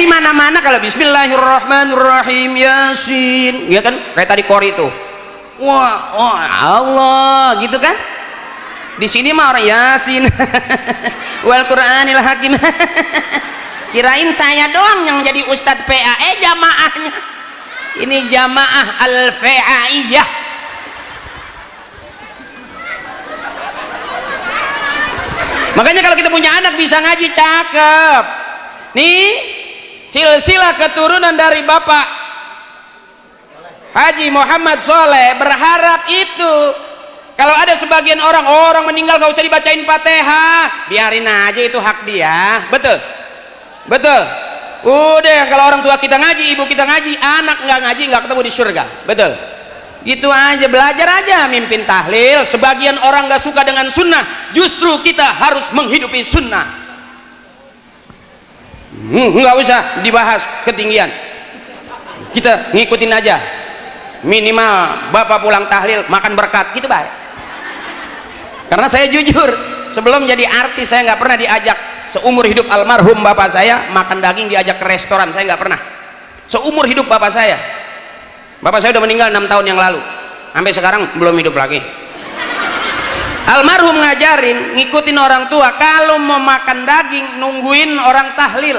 Di mana-mana kalau Bismillahirrahmanirrahim Yasin, ya kan kayak tadi kori itu, wah Allah gitu kan. Di sini mah orang Yasin wal Qur'anil Hakim. Kirain saya doang yang jadi ustadz PA, jamaahnya ini jamaah al-fa'iyah. Makanya kalau kita punya anak bisa ngaji cakep nih, silsilah keturunan dari Bapak Haji Muhammad Soleh berharap itu kalau ada sebagian orang meninggal gak usah dibacain Fatihah, biarin aja, itu hak dia. Betul betul, udah kalau orang tua kita ngaji, ibu kita ngaji, anak nggak ngaji nggak ketemu di surga. Betul gitu aja, belajar aja mimpin tahlil. Sebagian orang nggak suka dengan sunnah, justru kita harus menghidupi sunnah. Nggak usah dibahas ketinggian, kita ngikutin aja. Minimal bapak pulang tahlil makan berkat gitu baik. Karena saya jujur, sebelum jadi artis saya nggak pernah diajak, seumur hidup almarhum bapak saya makan daging diajak ke restoran, saya nggak pernah seumur hidup bapak saya. Bapak saya udah meninggal 6 tahun yang lalu, sampai sekarang belum hidup lagi. Almarhum ngajarin ngikutin orang tua, kalau mau makan daging nungguin orang tahlil.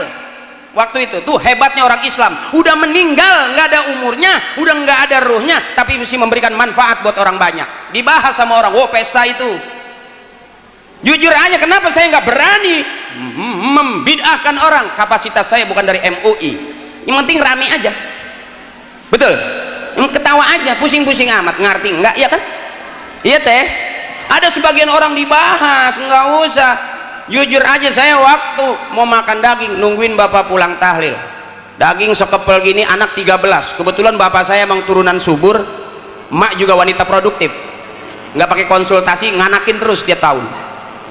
Waktu itu tuh hebatnya orang Islam, udah meninggal nggak ada umurnya, udah nggak ada ruhnya, tapi mesti memberikan manfaat buat orang banyak. Dibahas sama orang, pesta itu. Jujur aja, kenapa saya nggak berani membid'ahkan orang? Kapasitas saya bukan dari MUI, yang penting rame aja. Betul, ketawa aja, pusing-pusing amat, ngerti nggak ya kan? Iya teh, ada sebagian orang dibahas, nggak usah. Jujur aja, saya waktu mau makan daging nungguin bapak pulang tahlil, daging sekepel gini, anak 13. Kebetulan bapak saya emang turunan subur, mak juga wanita produktif, nggak pakai konsultasi, nganakin terus tiap tahun.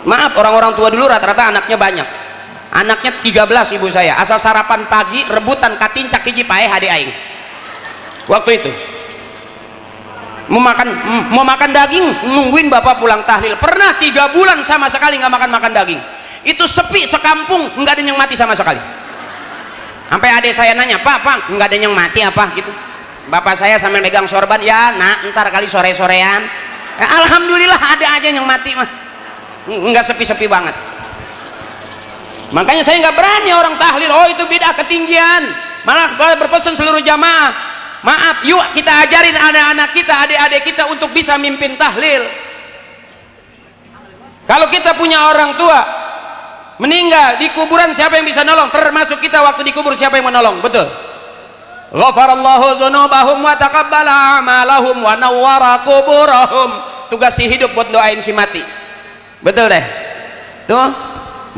Maaf, orang-orang tua dulu rata-rata anaknya banyak, anaknya 13 ibu saya, asal sarapan pagi rebutan katincak hiji pae hade aing. Waktu itu mau makan daging nungguin bapak pulang tahlil, pernah 3 bulan sama sekali nggak makan daging. Itu sepi sekampung, nggak ada yang mati sama sekali. Sampai adik saya nanya, pak nggak ada yang mati apa gitu. Bapak saya sambil megang sorban, ya nak ntar kali sore-sorean. Alhamdulillah ada aja yang mati mah, nggak sepi-sepi banget. Makanya saya nggak berani orang tahlil, itu bid'ah ketinggian. Malah berpesan seluruh jamaah, maaf, yuk kita ajarin anak-anak kita, adik-adik kita untuk bisa mimpin tahlil. Kalau kita punya orang tua meninggal di kuburan, siapa yang bisa nolong? Termasuk kita waktu dikubur, siapa yang menolong? Betul. Ghafarallahu dzunubahum wa taqabbala a'malahum wa nawwara quburahum. Tugas si hidup buat doain si mati. Betul deh. Tuh.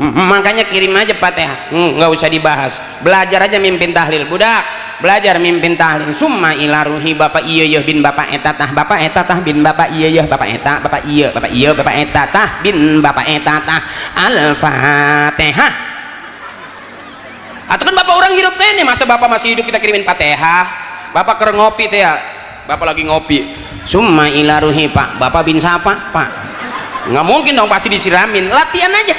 Makanya kirim aja Fatihah, nggak usah dibahas. Belajar aja mimpin tahlil, budak. Belajar mimpin tahlil. Summa ila ruhi bapak iya bin bapak etatah, bapak etatah bin bapak iya bapak eta, bapak iya bapak etatah bin bapak etatah. Al-Fatihah. Atau kan bapak orang hidup teh nih, masa bapak masih hidup kita kirimin Fatihah? Bapak keur ngopi teh ya, bapak lagi ngopi. Summa ila ruhi pak, bapak bin siapa pak? Nggak mungkin dong, pasti disiramin. Latihan aja.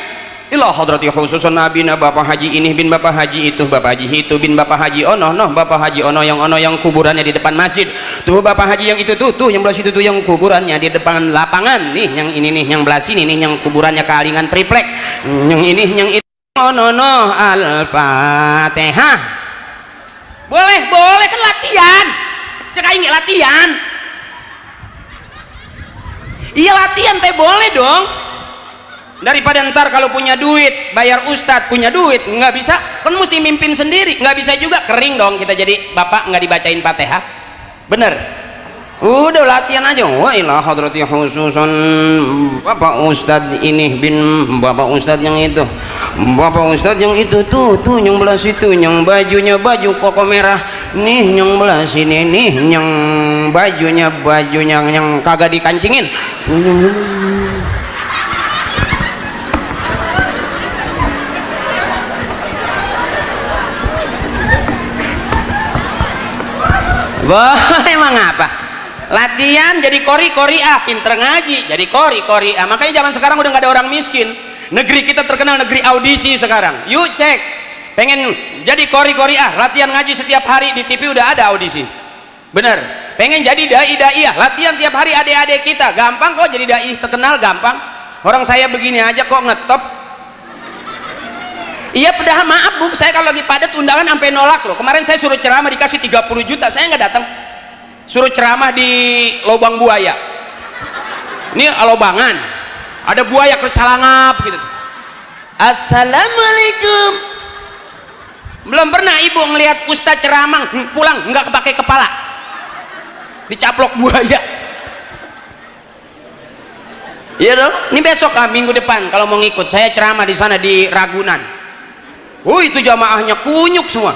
Ila hadrati khususun nabina bapak haji ini bin bapak haji itu, bapak haji itu bin bapak haji ono, bapak haji ono yang kuburannya di depan masjid. Tuh bapak haji yang itu tuh yang belah situ tuh yang kuburannya di depan lapangan. Nih yang ini nih yang belah sini nih yang kuburannya kalingan triplek. Yang ini yang itu. Al-Fatihah. Boleh kan latihan. Cek aing latihan. Iya latihan teh boleh dong. Daripada ntar kalau punya duit bayar ustadz, punya duit nggak bisa, kan mesti mimpin sendiri. Nggak bisa juga, kering dong kita jadi bapak nggak dibacain Fatihah. Bener. Udah latihan aja. Wa ila hadrati khususun bapak ustadz ini bin bapak ustadz yang itu, bapak ustadz yang itu tuh yang belah situ, yang bajunya baju koko merah nih, yang belah sini nih yang bajunya yang kagak dikancingin. Wah, emang apa? Latihan jadi kori-koriah, pinter ngaji jadi kori-koriah. Makanya zaman sekarang udah nggak ada orang miskin. Negeri kita terkenal negeri audisi sekarang. Yuk cek, pengen jadi kori-koriah, latihan ngaji setiap hari, di TV udah ada audisi. Bener. Pengen jadi dai-daiyah, latihan tiap hari, adik-adik kita. Gampang kok jadi dai terkenal, gampang. Orang saya begini aja kok ngetop. Iya, padahal maaf Bu, saya kalau lagi padat undangan sampai nolak loh. Kemarin saya suruh ceramah dikasih 30 juta, saya nggak datang. Suruh ceramah di lubang buaya. Ini lobangan, ada buaya kecalangap gitu. Assalamualaikum. Belum pernah ibu ngelihat ustaz ceramah pulang nggak kepake kepala, dicaplok buaya. Iya dong. Ini besok minggu depan kalau mau ngikut saya ceramah di sana di Ragunan. Itu jamaahnya kunyuk semua.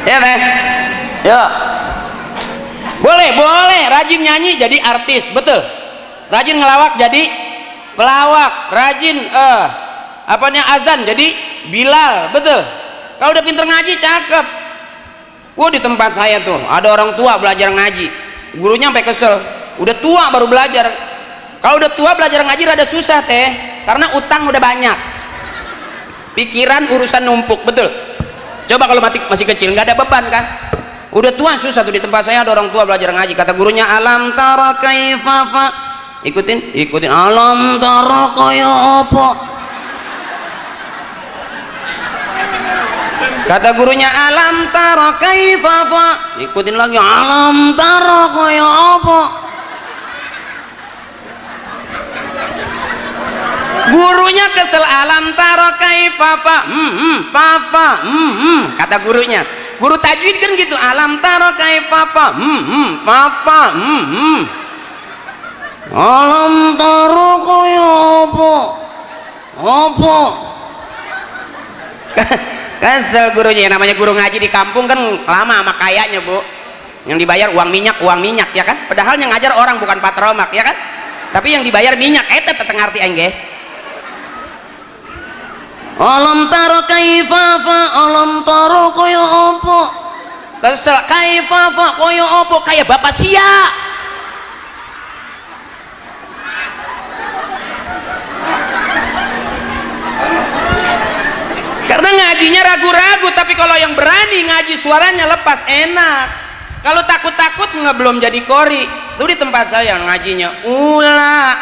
Ya teh, ya boleh rajin nyanyi jadi artis, betul. Rajin ngelawak jadi pelawak, rajin azan jadi Bilal, betul. Kalau udah pinter ngaji cakep. Di tempat saya tuh ada orang tua belajar ngaji, gurunya sampai kesel, udah tua baru belajar. Kalau udah tua belajar ngaji rada susah teh, karena utang udah banyak, pikiran urusan numpuk, betul. Coba kalau masih kecil nggak ada beban kan, udah tua susah tuh. Di tempat saya ada orang tua belajar ngaji, kata gurunya alam tara kaifa fa, ikutin alam tara kaya apa, kata gurunya alam tara kaifa fa, ikutin lagi alam tara kaya apa. Gurunya kesel, alam tara kaifa fa, papa, kata gurunya. Guru tajwid kan gitu, alam tara kaifa fa, papa, alam tara kaya apa. Kesel gurunya. Namanya guru ngaji di kampung kan lama sama kayaknya Bu, yang dibayar uang minyak ya kan, padahal yang ngajar orang bukan patromak ya kan, tapi yang dibayar minyak. Tetep ngerti enggak? Alam tara kaifa fa, alam tara kaya apa. Kesel, kaifa fa kaya apa, kayak bapak sia. Karena ngajinya ragu-ragu, tapi kalau yang berani ngaji suaranya lepas enak. Kalau takut-takut nggak, belum jadi kori. Tuh di tempat saya ngajinya ula,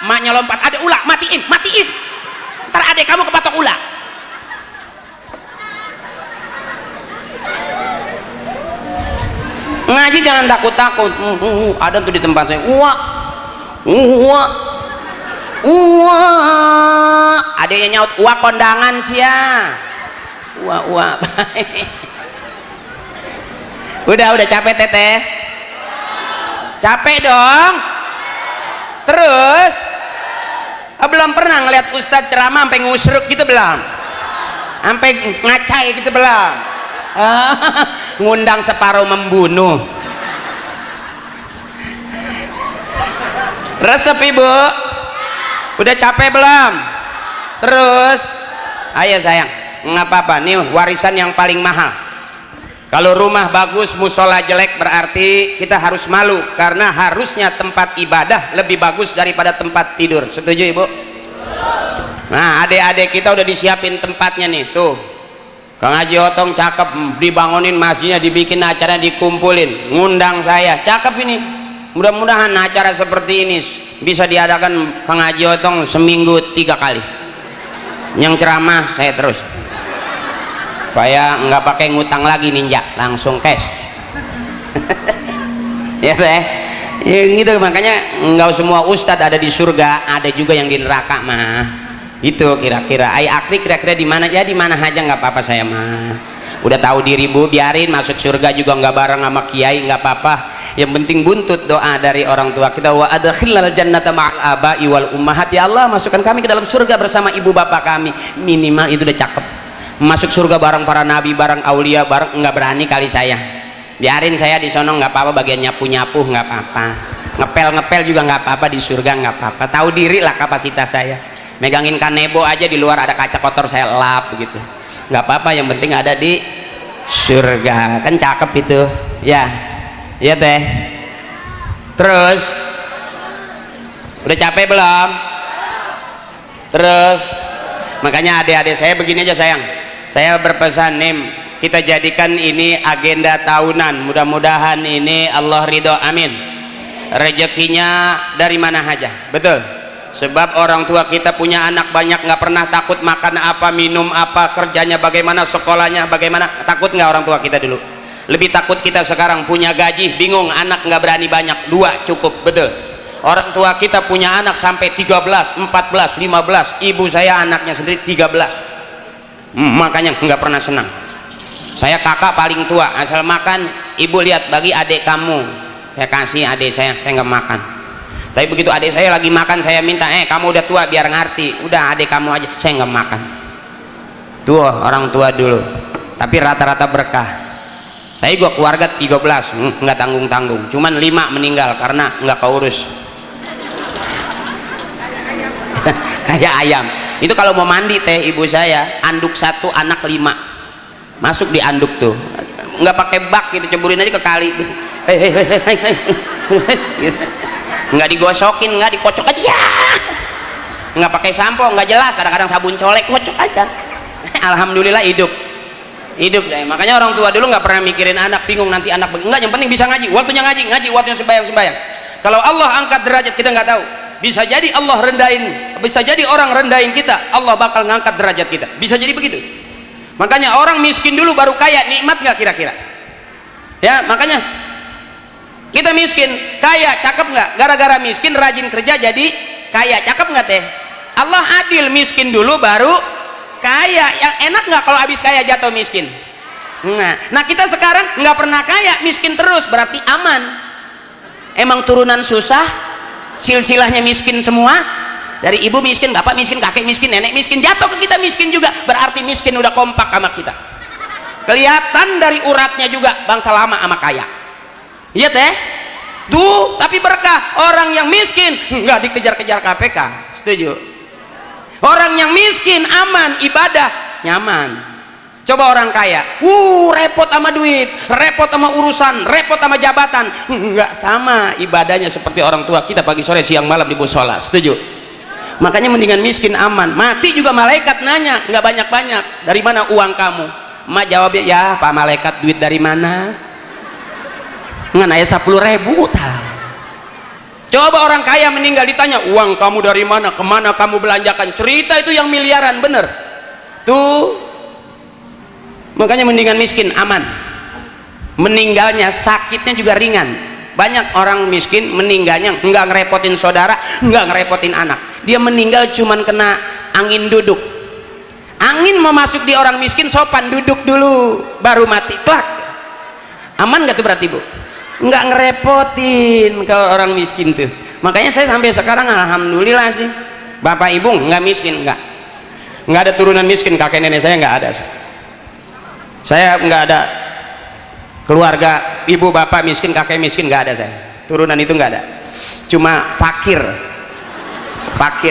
maknya lompat, ada ula, matiin, ntar adek kamu kepatok ula. Ngaji jangan takut-takut. Ada tuh di tempat saya adeknya nyaut kondangan sia, udah capek teteh, capek dong. Terus belum pernah ngeliat ustadz ceramah sampai ngusruk gitu, belum, sampai ngacai gitu, belum. Ngundang separuh membunuh. Resep ibu, udah capek belum? Terus ayo sayang, nggak apa-apa, nih warisan yang paling mahal. Kalau rumah bagus musola jelek berarti kita harus malu, karena harusnya tempat ibadah lebih bagus daripada tempat tidur. Setuju ibu? Nah adik-adik kita udah disiapin tempatnya nih tuh. Kang Haji Otong cakep, dibangunin masjidnya, dibikin acara, dikumpulin, ngundang saya, cakep ini. Mudah-mudahan acara seperti ini bisa diadakan Kang Haji Otong seminggu 3 kali. Yang ceramah saya terus, supaya nggak pakai ngutang lagi, ninja langsung cash. Ya teh, ya gitu. Makanya nggak semua ustadz ada di surga, ada juga yang di neraka mah. Itu kira-kira akri kira-kira di mana ya, di mana aja nggak apa-apa, saya mah udah tahu diri Bu, biarin masuk surga juga nggak bareng sama kiai, nggak apa-apa. Yang penting buntut doa dari orang tua kita. Wa adkhilnal jannata ma'al abai wal ummahat, ya Allah masukkan kami ke dalam surga bersama ibu bapak kami. Minimal itu udah cakep. Masuk surga bareng para nabi, bareng aulia, bareng, nggak berani kali saya. Biarin saya di sono nggak apa-apa, bagian nyapu-nyapu nggak apa-apa. ngepel juga nggak apa-apa, di surga nggak apa-apa, tahu diri lah kapasitas saya. Megangin kanebo aja di luar ada kaca kotor saya lap begitu, nggak apa-apa, yang penting ada di surga. Kan cakep itu ya, iya teh. Terus udah capek belum? Terus makanya adik-adik saya begini aja sayang, saya berpesan nih, kita jadikan ini agenda tahunan, mudah-mudahan ini Allah ridho, amin. Rezekinya dari mana aja, betul. Sebab orang tua kita punya anak banyak, nggak pernah takut makan apa, minum apa, kerjanya bagaimana, sekolahnya bagaimana. Takut nggak orang tua kita dulu? Lebih takut kita sekarang punya gaji, bingung, anak nggak berani banyak, 2 cukup, betul. Orang tua kita punya anak sampai 13, 14, 15. Ibu saya anaknya sendiri 13. Makanya nggak pernah senang. Saya kakak paling tua, asal makan ibu lihat bagi adik kamu, saya kasih adik saya nggak makan. Tapi begitu adik saya lagi makan, saya minta, kamu udah tua biar ngerti, udah adik kamu aja, saya nggak makan. Tuh orang tua dulu, tapi rata-rata berkah. Saya gua keluarga 13, nggak tanggung-tanggung, cuman 5 meninggal karena nggak keurus. Kayak ayam itu kalau mau mandi teh, ibu saya anduk 1 anak 5 masuk di anduk tuh, nggak pakai bak gitu, ceburin aja ke kali. Nggak digosokin, nggak dikocok aja ya. Nggak pakai sampo, nggak jelas, kadang-kadang sabun colek, kocok aja. Alhamdulillah hidup saya. Makanya orang tua dulu nggak pernah mikirin anak, bingung nanti anak enggak, yang penting bisa ngaji, waktunya ngaji, waktunya sembahyang. Kalau Allah angkat derajat kita nggak tahu, bisa jadi Allah rendahin, bisa jadi orang rendahin kita, Allah bakal ngangkat derajat kita, bisa jadi begitu. Makanya orang miskin dulu baru kaya, nikmat nggak kira-kira ya? Makanya kita miskin, kaya, cakep nggak? Gara-gara miskin rajin kerja jadi kaya, cakep nggak teh? Allah adil, miskin dulu baru kaya. Yang enak nggak kalau habis kaya jatuh miskin? Nah kita sekarang nggak pernah kaya, miskin terus, berarti aman. Emang turunan susah, silsilahnya miskin semua, dari ibu miskin, bapak miskin, kakek miskin, nenek miskin, jatuh ke kita miskin juga, berarti miskin udah kompak sama kita. Kelihatan dari uratnya juga bangsa lama sama kaya. Iya teh tuh, tapi berkah. Orang yang miskin nggak dikejar-kejar KPK, setuju? Orang yang miskin aman, ibadah nyaman. Coba orang kaya, repot sama duit, repot sama urusan, repot sama jabatan, nggak sama ibadahnya seperti orang tua kita pagi sore siang malam di musola, setuju? Makanya mendingan miskin aman. Mati juga malaikat nanya, nggak banyak-banyak, dari mana uang kamu? Mak jawabnya, ya Pak Malaikat, duit dari mana? Nggak nanya 10.000 tah. Coba orang kaya meninggal ditanya, uang kamu dari mana, kemana kamu belanjakan? Cerita itu yang miliaran, bener tuh. Makanya mendingan miskin aman, meninggalnya sakitnya juga ringan. Banyak orang miskin meninggalnya nggak ngerepotin saudara, nggak ngerepotin anak, dia meninggal cuman kena angin duduk. Angin mau masuk di orang miskin sopan, duduk dulu baru mati, klak. Aman nggak tuh berarti bu? Nggak ngerepotin kalau orang miskin tuh. Makanya saya sampai sekarang alhamdulillah sih, bapak ibu nggak miskin, nggak ada turunan miskin, kakek nenek saya nggak ada. Saya nggak ada keluarga ibu bapak miskin, kakek miskin, nggak ada saya. Turunan itu nggak ada. Cuma fakir.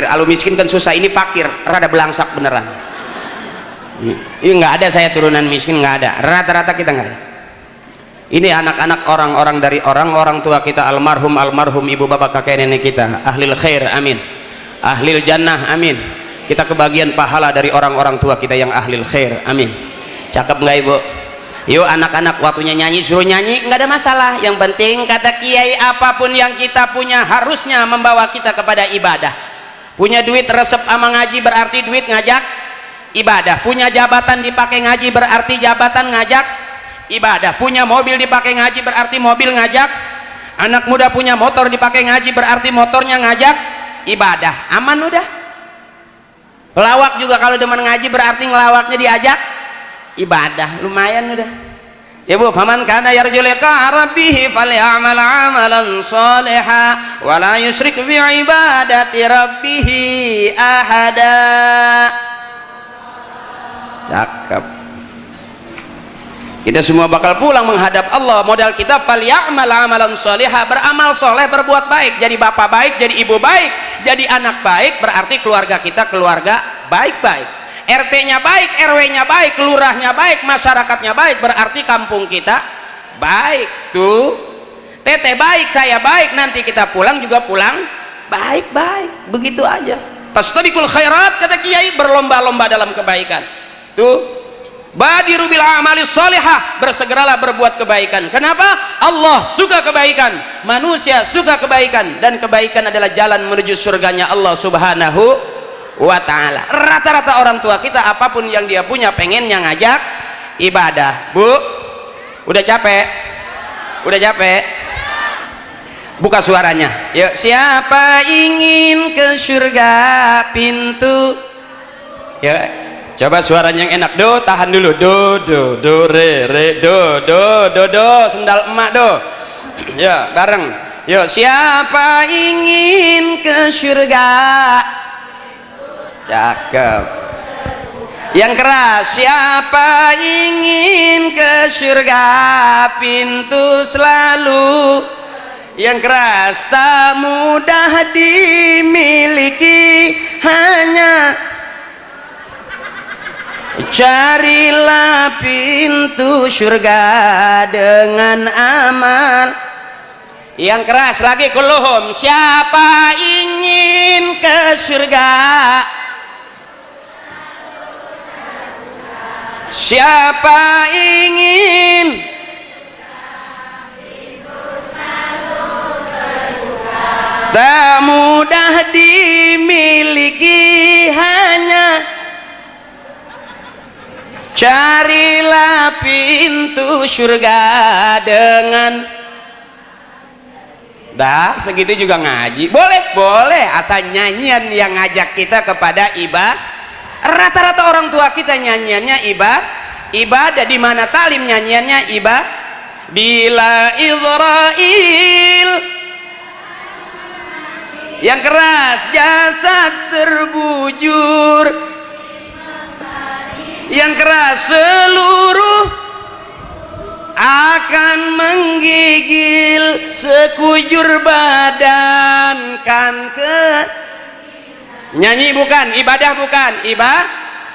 Alu miskin kan susah, ini fakir, rada belangsak beneran. Ini nggak ada saya turunan miskin, nggak ada. Rata-rata kita nggak ada. Ini anak-anak orang-orang dari orang-orang tua kita, almarhum ibu bapak kakek nenek kita, ahlil khair, amin. Ahlil jannah, amin. Kita kebagian pahala dari orang-orang tua kita yang ahlil khair, amin. Cakep nggak ibu? Yuk anak-anak, waktunya nyanyi suruh nyanyi, nggak ada masalah. Yang penting kata kiai, apapun yang kita punya harusnya membawa kita kepada ibadah. Punya duit resep sama ngaji berarti duit ngajak ibadah. Punya jabatan dipakai ngaji berarti jabatan ngajak ibadah. Punya mobil dipakai ngaji berarti mobil ngajak. Anak muda punya motor dipakai ngaji berarti motornya ngajak ibadah. Aman udah. Pelawak juga kalau demen ngaji berarti ngelawaknya diajak ibadah, lumayan udah ya bu. Faman kana yarju liqa rabbih falyamal amalan shaliha wa la yusyrik bi ibadati rabbih ahada. Cakep. Kita semua bakal pulang menghadap Allah. Modal kita falyamal amalan sholihah, beramal soleh, berbuat baik, jadi bapak baik, jadi ibu baik, jadi anak baik, berarti keluarga kita keluarga baik-baik. RT-nya baik, RW-nya baik, kelurahnya baik, masyarakatnya baik, berarti kampung kita baik. Tuh, teteh baik, saya baik, nanti kita pulang juga pulang baik-baik. Begitu aja. Fastabiqul khairat, kata Kiai, berlomba-lomba dalam kebaikan. Tuh, badiru bil amali sholihah, bersegeralah berbuat kebaikan. Kenapa? Allah suka kebaikan, manusia suka kebaikan, dan kebaikan adalah jalan menuju surganya Allah subhanahu wa ta'ala. Rata-rata orang tua kita apapun yang dia punya pengennya ngajak ibadah. Bu, udah capek? Udah capek? Buka suaranya. Yuk, siapa ingin ke surga pintu? Ya, coba suaranya yang enak. Do, tahan dulu. Do, re, do, sendal emak do. Ya, bareng. Yuk, siapa ingin ke surga? Cakep. Yang keras, siapa ingin ke surga? Pintu selalu. Yang keras, tak mudah dimiliki, hanya carilah pintu surga dengan amal. Yang keras lagi, kulluhum, siapa ingin ke surga? Siapa ingin? Tak mudah dimiliki, hanya carilah pintu surga dengan. Dah segitu juga ngaji. Boleh asal nyanyian yang ngajak kita kepada ibadah. Rata-rata orang tua kita nyanyiannya ibadah. Di mana talim nyanyiannya ibadah. Bila Israel. Yang keras, jasad terbujur. Yang keras, seluruh akan menggigil sekujur badan kan ke. Nyanyi bukan, ibadah bukan,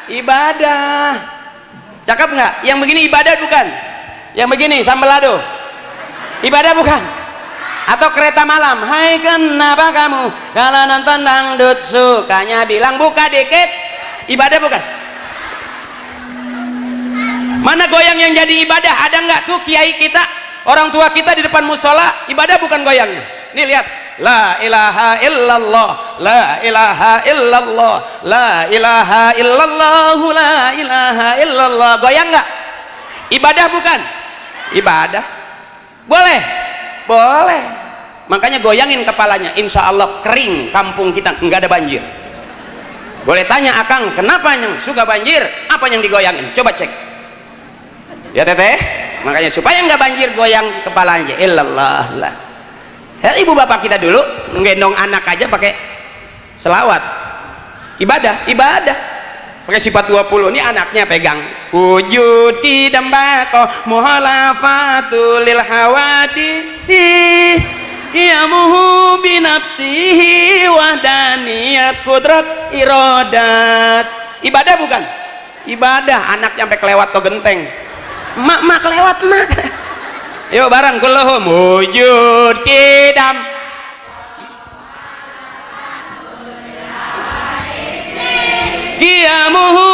ibadah. Cakep nggak? Yang begini ibadah bukan? Yang begini sambal lado ibadah bukan? Atau kereta malam, hai kenapa kamu kalau nonton dangdut sukanya bilang buka dikit, ibadah bukan? Mana goyang yang jadi ibadah? Ada nggak tuh kiai kita, orang tua kita di depan musola, ibadah bukan goyangnya? Nih lihat, la ilaha illallah, la ilaha illallah, la ilaha illallah, la ilaha illallah. Goyang nggak? Ibadah bukan? Ibadah. Boleh. Makanya goyangin kepalanya, insya Allah kering kampung kita, nggak ada banjir. Boleh tanya akang, kenapa yang suka banjir? Apa yang digoyangin? Coba cek. Ya teteh, makanya supaya nggak banjir goyang kepalanya. Illallah lah. Ya, ibu bapak kita dulu ngendong anak aja pakai selawat. Ibadah. Pakai sifat 20, ini anaknya pegang. Wujud tidambako muhalafatul lil hawadisi. Qiyamuhu binafsihi wahdaniyat kudrat irodat. Ibadah bukan? Ibadah. Anak sampai kelewat ke genteng. Mak kelewat mak. Yuk bareng kulluhum wujud kidam. Qiyamuhu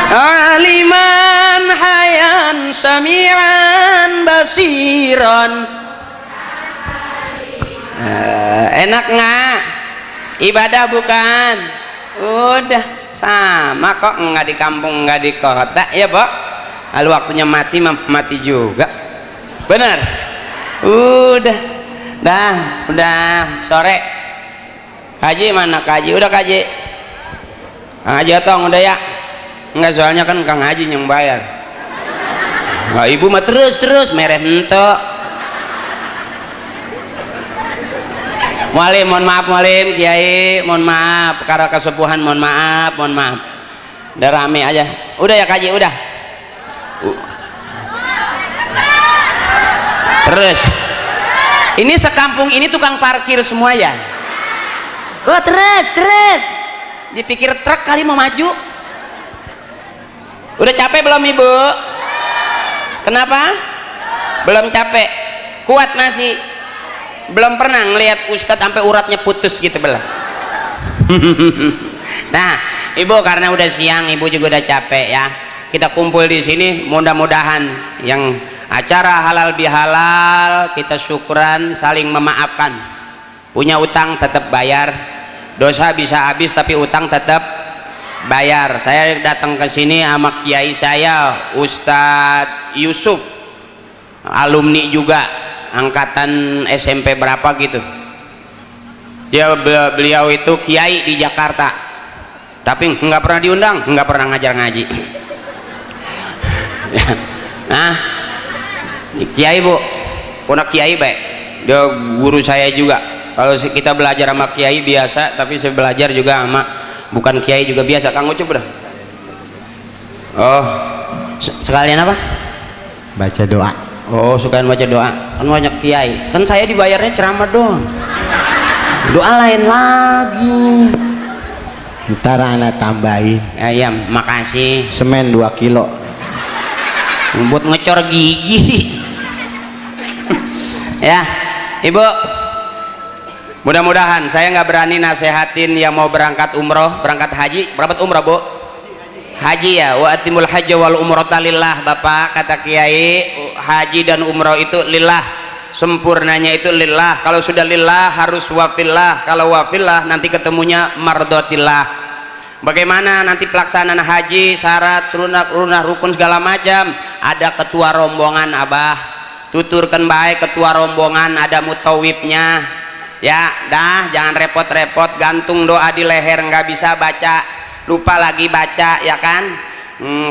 aliman hayan sami'an basiran. Enak nggak? Ibadah bukan? Udah sama kok, nggak di kampung nggak di kota ya Pak. Lalu waktunya mati juga, bener. Udah sore. Kaji mana kaji? Udah kaji. Kang Haji Otong udah ya? Enggak, soalnya kan Kang Haji yang bayar. Nah, ibu mah terus mereh ente. Mualim, mohon maaf mualim, kiai, mohon maaf karena kesepuhan, mohon maaf. Udah rame aja. Udah ya kaji, udah. Terus. Ini sekampung ini tukang parkir semua ya. Oh, terus. Dipikir truk kali mau maju. Udah capek belum ibu? Kenapa? Belum capek. Kuat masih. Belum pernah ngelihat ustadz sampai uratnya putus gitu belum. Nah, ibu karena udah siang, ibu juga udah capek ya. Kita kumpul di sini, mudah-mudahan yang acara halal bihalal kita syukuran, saling memaafkan. Punya utang tetap bayar, dosa bisa habis tapi utang tetap bayar. Saya datang ke sini sama kiai saya, Ustadz Yusuf, alumni juga, angkatan SMP berapa gitu. Beliau itu kiai di Jakarta, tapi nggak pernah diundang, nggak pernah ngajar ngaji. Nah, kiai bu, punak kiai baik, dia guru saya juga. Kalau kita belajar sama kiai biasa, tapi saya belajar juga sama bukan kiai juga biasa. Kang Ucup dah. Oh, sekalian apa? Baca doa. Oh, suka baca doa. Kan banyak kiai. Kan saya dibayarnya ceramah doang. Doa lain lagi. Ntar anak tambahin. Ya, makasih. Semen 2 kilo. Buat ngecor gigi. Ya, ibu. Mudah-mudahan saya nggak berani nasehatin yang mau berangkat umroh, berangkat haji. Berangkat umroh bu? Haji ya. Wa atimul hajj wal umrata lillah. Bapak kata kiai, haji dan umroh itu lillah. Sempurnanya itu lillah. Kalau sudah lillah harus wafillah. Kalau wafillah nanti ketemunya mardotillah. Bagaimana nanti pelaksanaan haji, syarat, runah, rukun segala macam. Ada ketua rombongan abah. Tuturkan baik ketua rombongan, ada mutawibnya. Ya, dah jangan repot-repot gantung doa di leher nggak bisa baca, lupa lagi baca ya kan.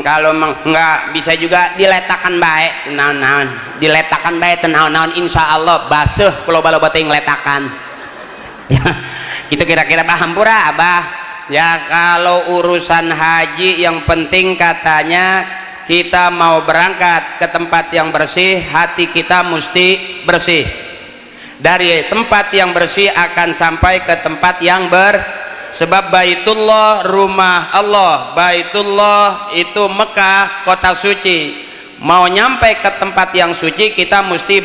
Kalau nggak bisa juga diletakkan baik, naon-naon, diletakkan baik naon-naon, insya Allah basuh kalau balo bating letakan. Ya, gitu kira-kira paham pura abah. Ya kalau urusan haji yang penting katanya kita mau berangkat ke tempat yang bersih, hati kita mesti bersih. Dari tempat yang bersih akan sampai ke tempat yang sebab Baitullah rumah Allah, Baitullah itu Mekah kota suci. Mau nyampe ke tempat yang suci kita mesti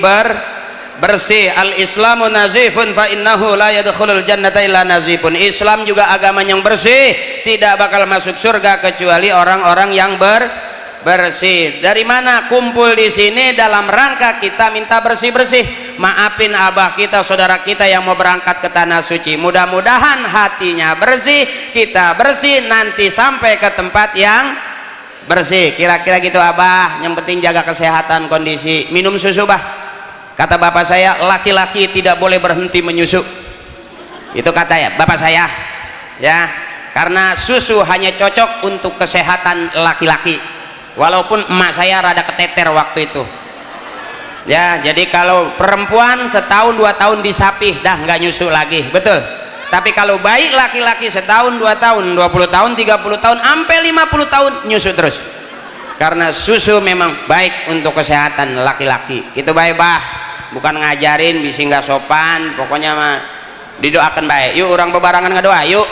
bersih. Al-Islamu nazifun fa innahu la yadkhulul jannata illa nazifun. Islam juga agama yang bersih, tidak bakal masuk surga kecuali orang-orang yang bersih. Dari mana kumpul di sini? Dalam rangka kita minta bersih-bersih. Maafin abah kita, saudara kita yang mau berangkat ke tanah suci. Mudah-mudahan hatinya bersih, kita bersih, nanti sampai ke tempat yang bersih. Kira-kira gitu abah. Yang penting jaga kesehatan, kondisi. Minum susu bah. Kata bapak saya, laki-laki tidak boleh berhenti menyusu. Itu kata ya bapak saya. Ya, karena susu hanya cocok untuk kesehatan laki-laki. Walaupun emak saya rada keteter waktu itu ya, jadi kalau perempuan setahun 2 tahun disapih dah nggak nyusu lagi, betul. Tapi kalau bayi laki-laki setahun 2 tahun 20 tahun 30 tahun sampai 50 tahun nyusu terus, karena susu memang baik untuk kesehatan laki-laki. Itu baik bah, bukan ngajarin bisi nggak sopan, pokoknya mah didoakan baik. Yuk orang bebarangan ngedoa yuk.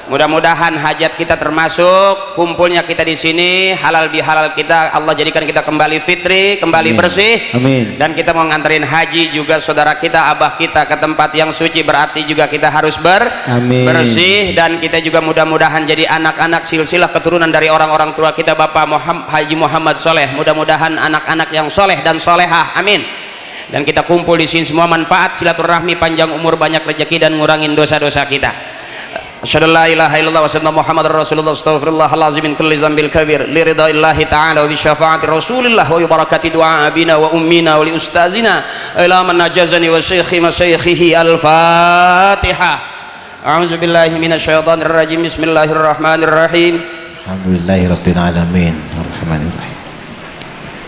Mudah-mudahan hajat kita termasuk kumpulnya kita di sini, halal bihalal kita Allah jadikan kita kembali fitri, kembali Amin. Bersih. Amin. Dan kita mau nganterin haji juga saudara kita, abah kita ke tempat yang suci, berarti juga kita harus bersih. Dan kita juga mudah-mudahan jadi anak-anak silsilah keturunan dari orang-orang tua kita Bapak Haji Muhammad Soleh. Mudah-mudahan anak-anak yang soleh dan solehah. Amin. Dan kita kumpul di sini semua manfaat silaturahmi, panjang umur, banyak rezeki dan ngurangin dosa-dosa kita. Asyhadu an la ilaha illallah wa sallallahu Muhammadar Rasulullah astaghfirullahalazim min kulli dzambil kabir li ridaillahi ta'ala wa bi syafaati Rasulillah wa bi barakati du'a abina wa ummina wa li ustazina ila man najazani wa syaikhi masyayikhihi al-Fatihah. A'udzu billahi minasyaitonir rajim. Bismillahirrahmanirrahim. Alhamdulillahirabbil alamin arrahmanirrahim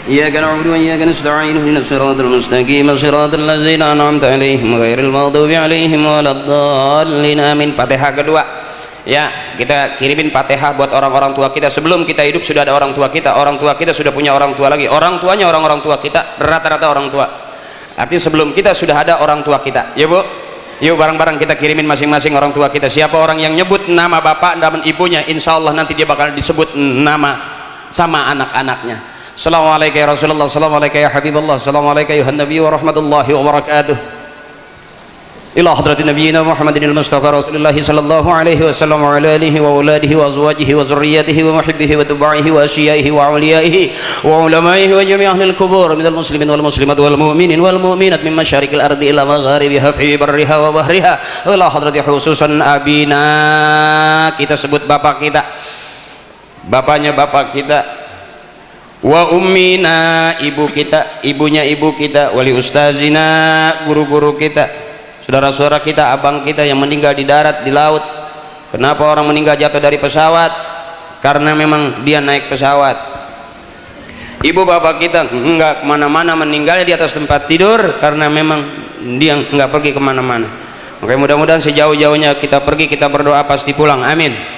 إياك نعبد وإياك نستعين اهدنا الصراط المستقيم صراط الذين أنعمت عليهم غير المغضوب عليهم ولا الضالين آمين. Fatihah kedua ya, kita kirimin Fatihah buat orang-orang tua kita. Sebelum kita hidup sudah ada orang tua kita sudah punya orang tua lagi, orang tuanya orang-orang tua kita, rata-rata orang tua. Artinya sebelum kita sudah ada orang tua kita. Ya Bu, yuk bareng-bareng kita kirimin masing-masing orang tua kita. Siapa orang yang nyebut nama bapak dan ibunya, insya Allah nanti dia bakal disebut nama sama anak-anaknya. Assalamualaikum ya Rasulullah, assalamualaikum ya Habibullah, assalamualaikum ya Nabi wa rahmatullahi wa barakatuh. إلى حضرة نبينا محمد المصطفى رسول الله صلى الله عليه وسلم وعلى آله وأولاده وأزواجه وذريته ومحبه وتبعه وأشيائه وأوليائه وعلمائه وجميع أهل القبور من المسلمين والمسلمات والمؤمنين والمؤمنات من مشارق الأرض إلى مغاربها في برها وبحرها. إلى حضرة خصوصا أبينا, kita sebut bapak kita, bapaknya bapak kita, wa ummina, ibu kita, ibunya ibu kita, wali ustazina, guru-guru kita, saudara-saudara kita, abang kita yang meninggal di darat, di laut. Kenapa orang meninggal jatuh dari pesawat? Karena memang dia naik pesawat. Ibu bapak kita enggak kemana-mana, meninggalnya di atas tempat tidur karena memang dia enggak pergi kemana-mana. Oke, mudah-mudahan sejauh-jauhnya kita pergi, kita berdoa pasti pulang, amin.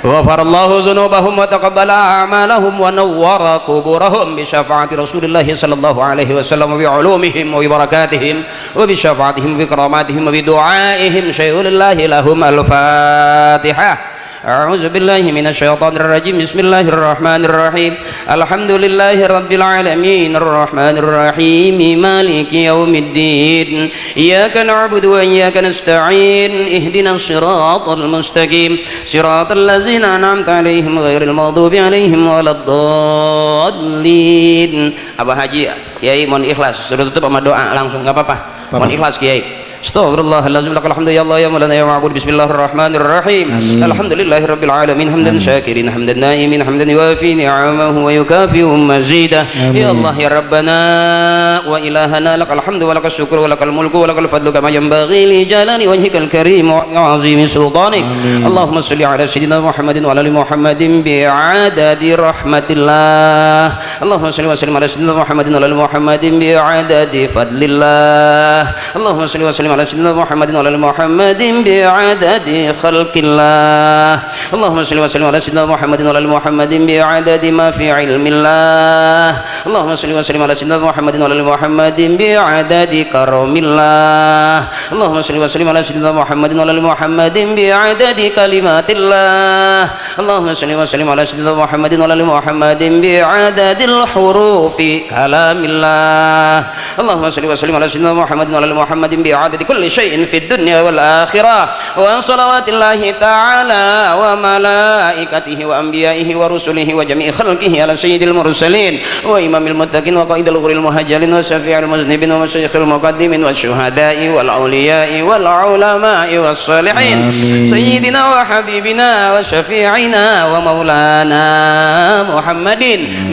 Ghafarallahu dzunubahum wa taqabbala a'malahum wa nawwara quburahum bi syafaati Rasulillah sallallahu alaihi wasallam wa bi ulumihim wa bi barakatihim wa bi syafaatihim wa bi karamatihim wa bi du'aihim syai'ulillahi lahum. Al-Fatihah. أعوذ بالله من الشيطان الرجيم. بسم الله الرحمن الرحيم. الحمد لله رب العالمين الرحمن الرحيم مالك يوم الدين إياك نعبد وإياك نستعين اهدنا الصراط المستقيم صراط الذين أنعمت عليهم غير المغضوب عليهم ولا الضالين. Abah Haji Kiai mohon ikhlas, sudah tutup sama doa langsung, nggak apa-apa, mohon ikhlas Kiai. Astaghfirullahaladzim, lakal hamdu ya Allah ya Maulana ya Ma'bud. Bismillahirrahmanirrahim. Alhamdulillahi rabbil alamin, hamdan syakirin, hamdan naimin, hamdan yuwafi ni'amahu wa yukafi'u mazidah. Ya Allah ya Rabbana wa ilahana, lakal hamdu wa lakal syukur wa lakal mulku wa lakal fadlu kama yanbaghi li jalali wajhikal karim wa azimi sultanik. Allahumma salli ala sayyidina Muhammadin wa ala ali Muhammadin bi'adadi rahmatillah. Allahumma salli wa sallim ala sayyidina Muhammadin wa ala ali Muhammadin bi'adadi fadlillah. Allahumma salli wa sallim على سيدنا محمد وعلى محمد بعدد خلق الله. اللهم صل وسلم على سيدنا محمد وعلى محمد بعدد ما في علم الله. اللهم صل وسلم على سيدنا محمد وعلى محمد بعدد كرم الله. اللهم صل وسلم على سيدنا محمد وعلى محمد بعدد كلمات الله. اللهم صل وسلم على سيدنا محمد وعلى محمد بعدد الحروف كلام الله. اللهم صل وسلم على سيدنا محمد وعلى محمد بعدد كل شيء في الدنيا والآخرة وصلوات الله تعالى وملائكته وأنبيائه ورسله وجميع خلقه على سيد المرسلين وإمام المتقين وقائد الغر المهاجرين وشفيع المذنبين ومشايخ المقدمين والشهداء والأولياء والعلماء والصالحين سيدنا وحبيبنا وشفيعنا ومولانا محمد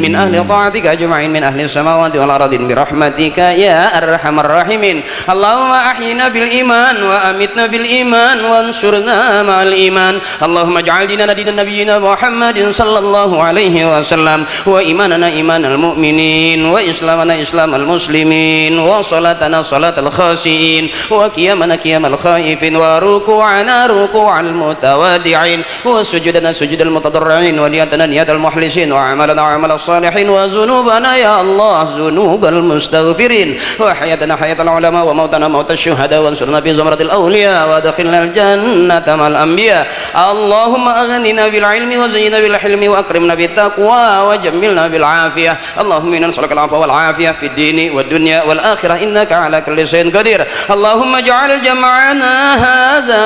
من أهل طاعتك أجمعين من أهل السماوات والأرض برحمتك يا أرحم الراحمين. اللهم أحينا بالإيمان وأمتنا بالإيمان وانصرنا مع الإيمان. اللهم اجعل ديننا دين نبينا محمد صلى الله عليه وسلم وإيماننا إيمان المؤمنين وإسلامنا إسلام المسلمين وصلاتنا صلاة الخاشعين وقيامنا قيام الخائفين وركوعنا ركوع المتواضعين وسجودنا سجود المتضرعين ونيتنا نيات المخلصين وعملنا عمل الصالحين وذنوبنا يا الله ذنوب المستغفرين وحياتنا حياة العلماء وموتنا موت الشهداء وانصرنا في زمرة الأولياء وادخلنا الجنة مع الأنبياء. اللهم أغننا بالعلم وزينا بالحلم وأكرمنا بالتقوى وجملنا بالعافية. اللهم إنا نسألك العفو والعافية في الدين والدنيا والآخرة إنك على كل شيء قدير. اللهم اجعل جمعنا هذا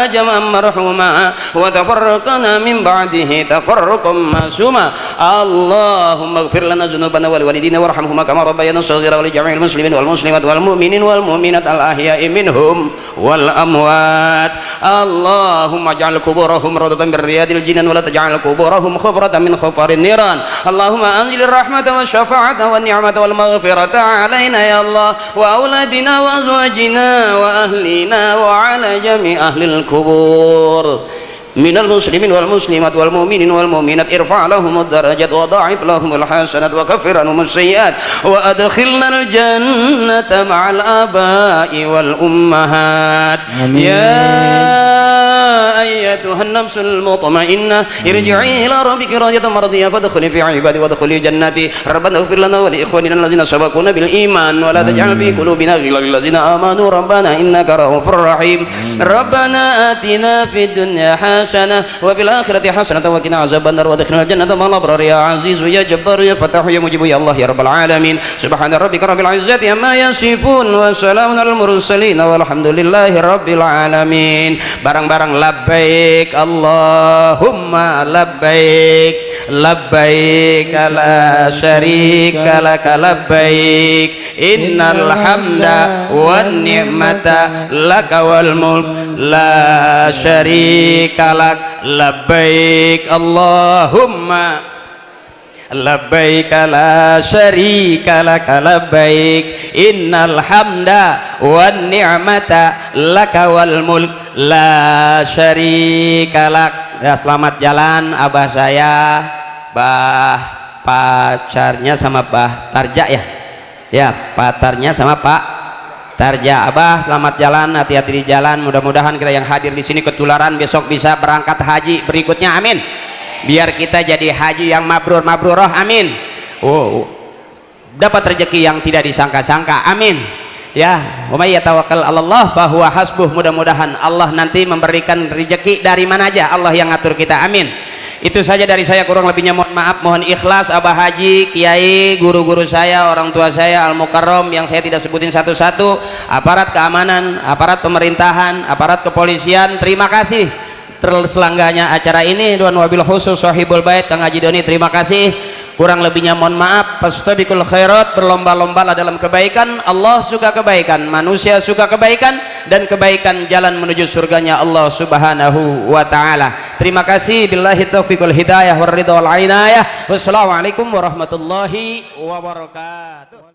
جمعا مرحوما وتفرقنا من بعده تفرقا معصوما. اللهم اغفر لنا ذنوبنا ولوالدينا وارحمهما كما ربيانا صغيرا ولجميع المسلمين والمسلمات والمؤمنين والمؤمنات الأحياء منهم والأموات. اللهم اجعل قبورهم روضة من رياض الجنان ولا تجعل قبورهم خفرة من خفر النيران. اللهم أنزل الرحمة والشفاعة والنعمة والمغفرة علينا يا الله وأولادنا وأزواجنا وأهلنا وعلى جميع أهل القبور minal muslimin wal muslimat wal mu'minin wal mu'minat irfa' lahumud darajat wa dha'if lahumul hasanat wa kaffir anhumus sayyi'at wa adkhilnal jannata ma'al aba'i wal ummahat. Amin. Ya ayyatuhan nafsul mutmainnah irji'i ila rabbiki radiyatan mardiyah fadkhuli fi 'ibadi wadkhuli jannati. Rabbana ighfir lana wa li ikhwanina allazina sabaquna bil iman wa la taj'al fi qulubina ghillan lil ladzina amanu rabbana innaka ra'ufur rahim. Rabbana atina fid dunya hasanah wa fil akhirati hasanah wa qina azabannar wa adkhilnal jannata ma'al abrar ya aziz ya jabbar ya fatah ya mujib ya Allah ya rabbal alamin. Subhana rabbika rabbil izzati amma yasifun wa salamun alal mursalin walhamdulillahi rabbil alamin. Barang-barang labbaik Allahumma labbaik labbaik la syarika lak labbaik innal hamda wan ni'mata lak wal mulk la syarika lak labbaik Allahumma labbaik la syarika lak labbaik innal hamda wan ni'mata lak wal mulk la syarika lak. Ya, selamat jalan abah saya, bah pacarnya sama bah Tarja ya. Ya, pacarnya sama Pak Tarja. Abah selamat jalan, hati-hati di jalan. Mudah-mudahan kita yang hadir di sini ketularan besok bisa berangkat haji berikutnya, amin. Biar kita jadi haji yang mabrur mabruroh, amin. Dapat rezeki yang tidak disangka-sangka, amin. Ya, wa may yatawakkal 'alallah fa huwa hasbuh. Mudah-mudahan Allah nanti memberikan rezeki dari mana aja, Allah yang ngatur kita, amin. Itu saja dari saya, kurang lebihnya mohon maaf, mohon ikhlas. Abah Haji, Kiai, guru-guru saya, orang tua saya, Al-Mukarram yang saya tidak sebutin satu-satu, aparat keamanan, aparat pemerintahan, aparat kepolisian, terima kasih terselengganya acara ini. Dan wabil khusus sahibul bait Kang Haji Doni, terima kasih. Kurang lebihnya mohon maaf. Fastabiqul khairat, berlomba-lombalah dalam kebaikan. Allah suka kebaikan, manusia suka kebaikan, dan kebaikan jalan menuju surganya Allah subhanahu wa ta'ala. Terima kasih. Billahi taufiq wal hidayah war ridha wal inayah. Wassalamualaikum warahmatullahi wabarakatuh.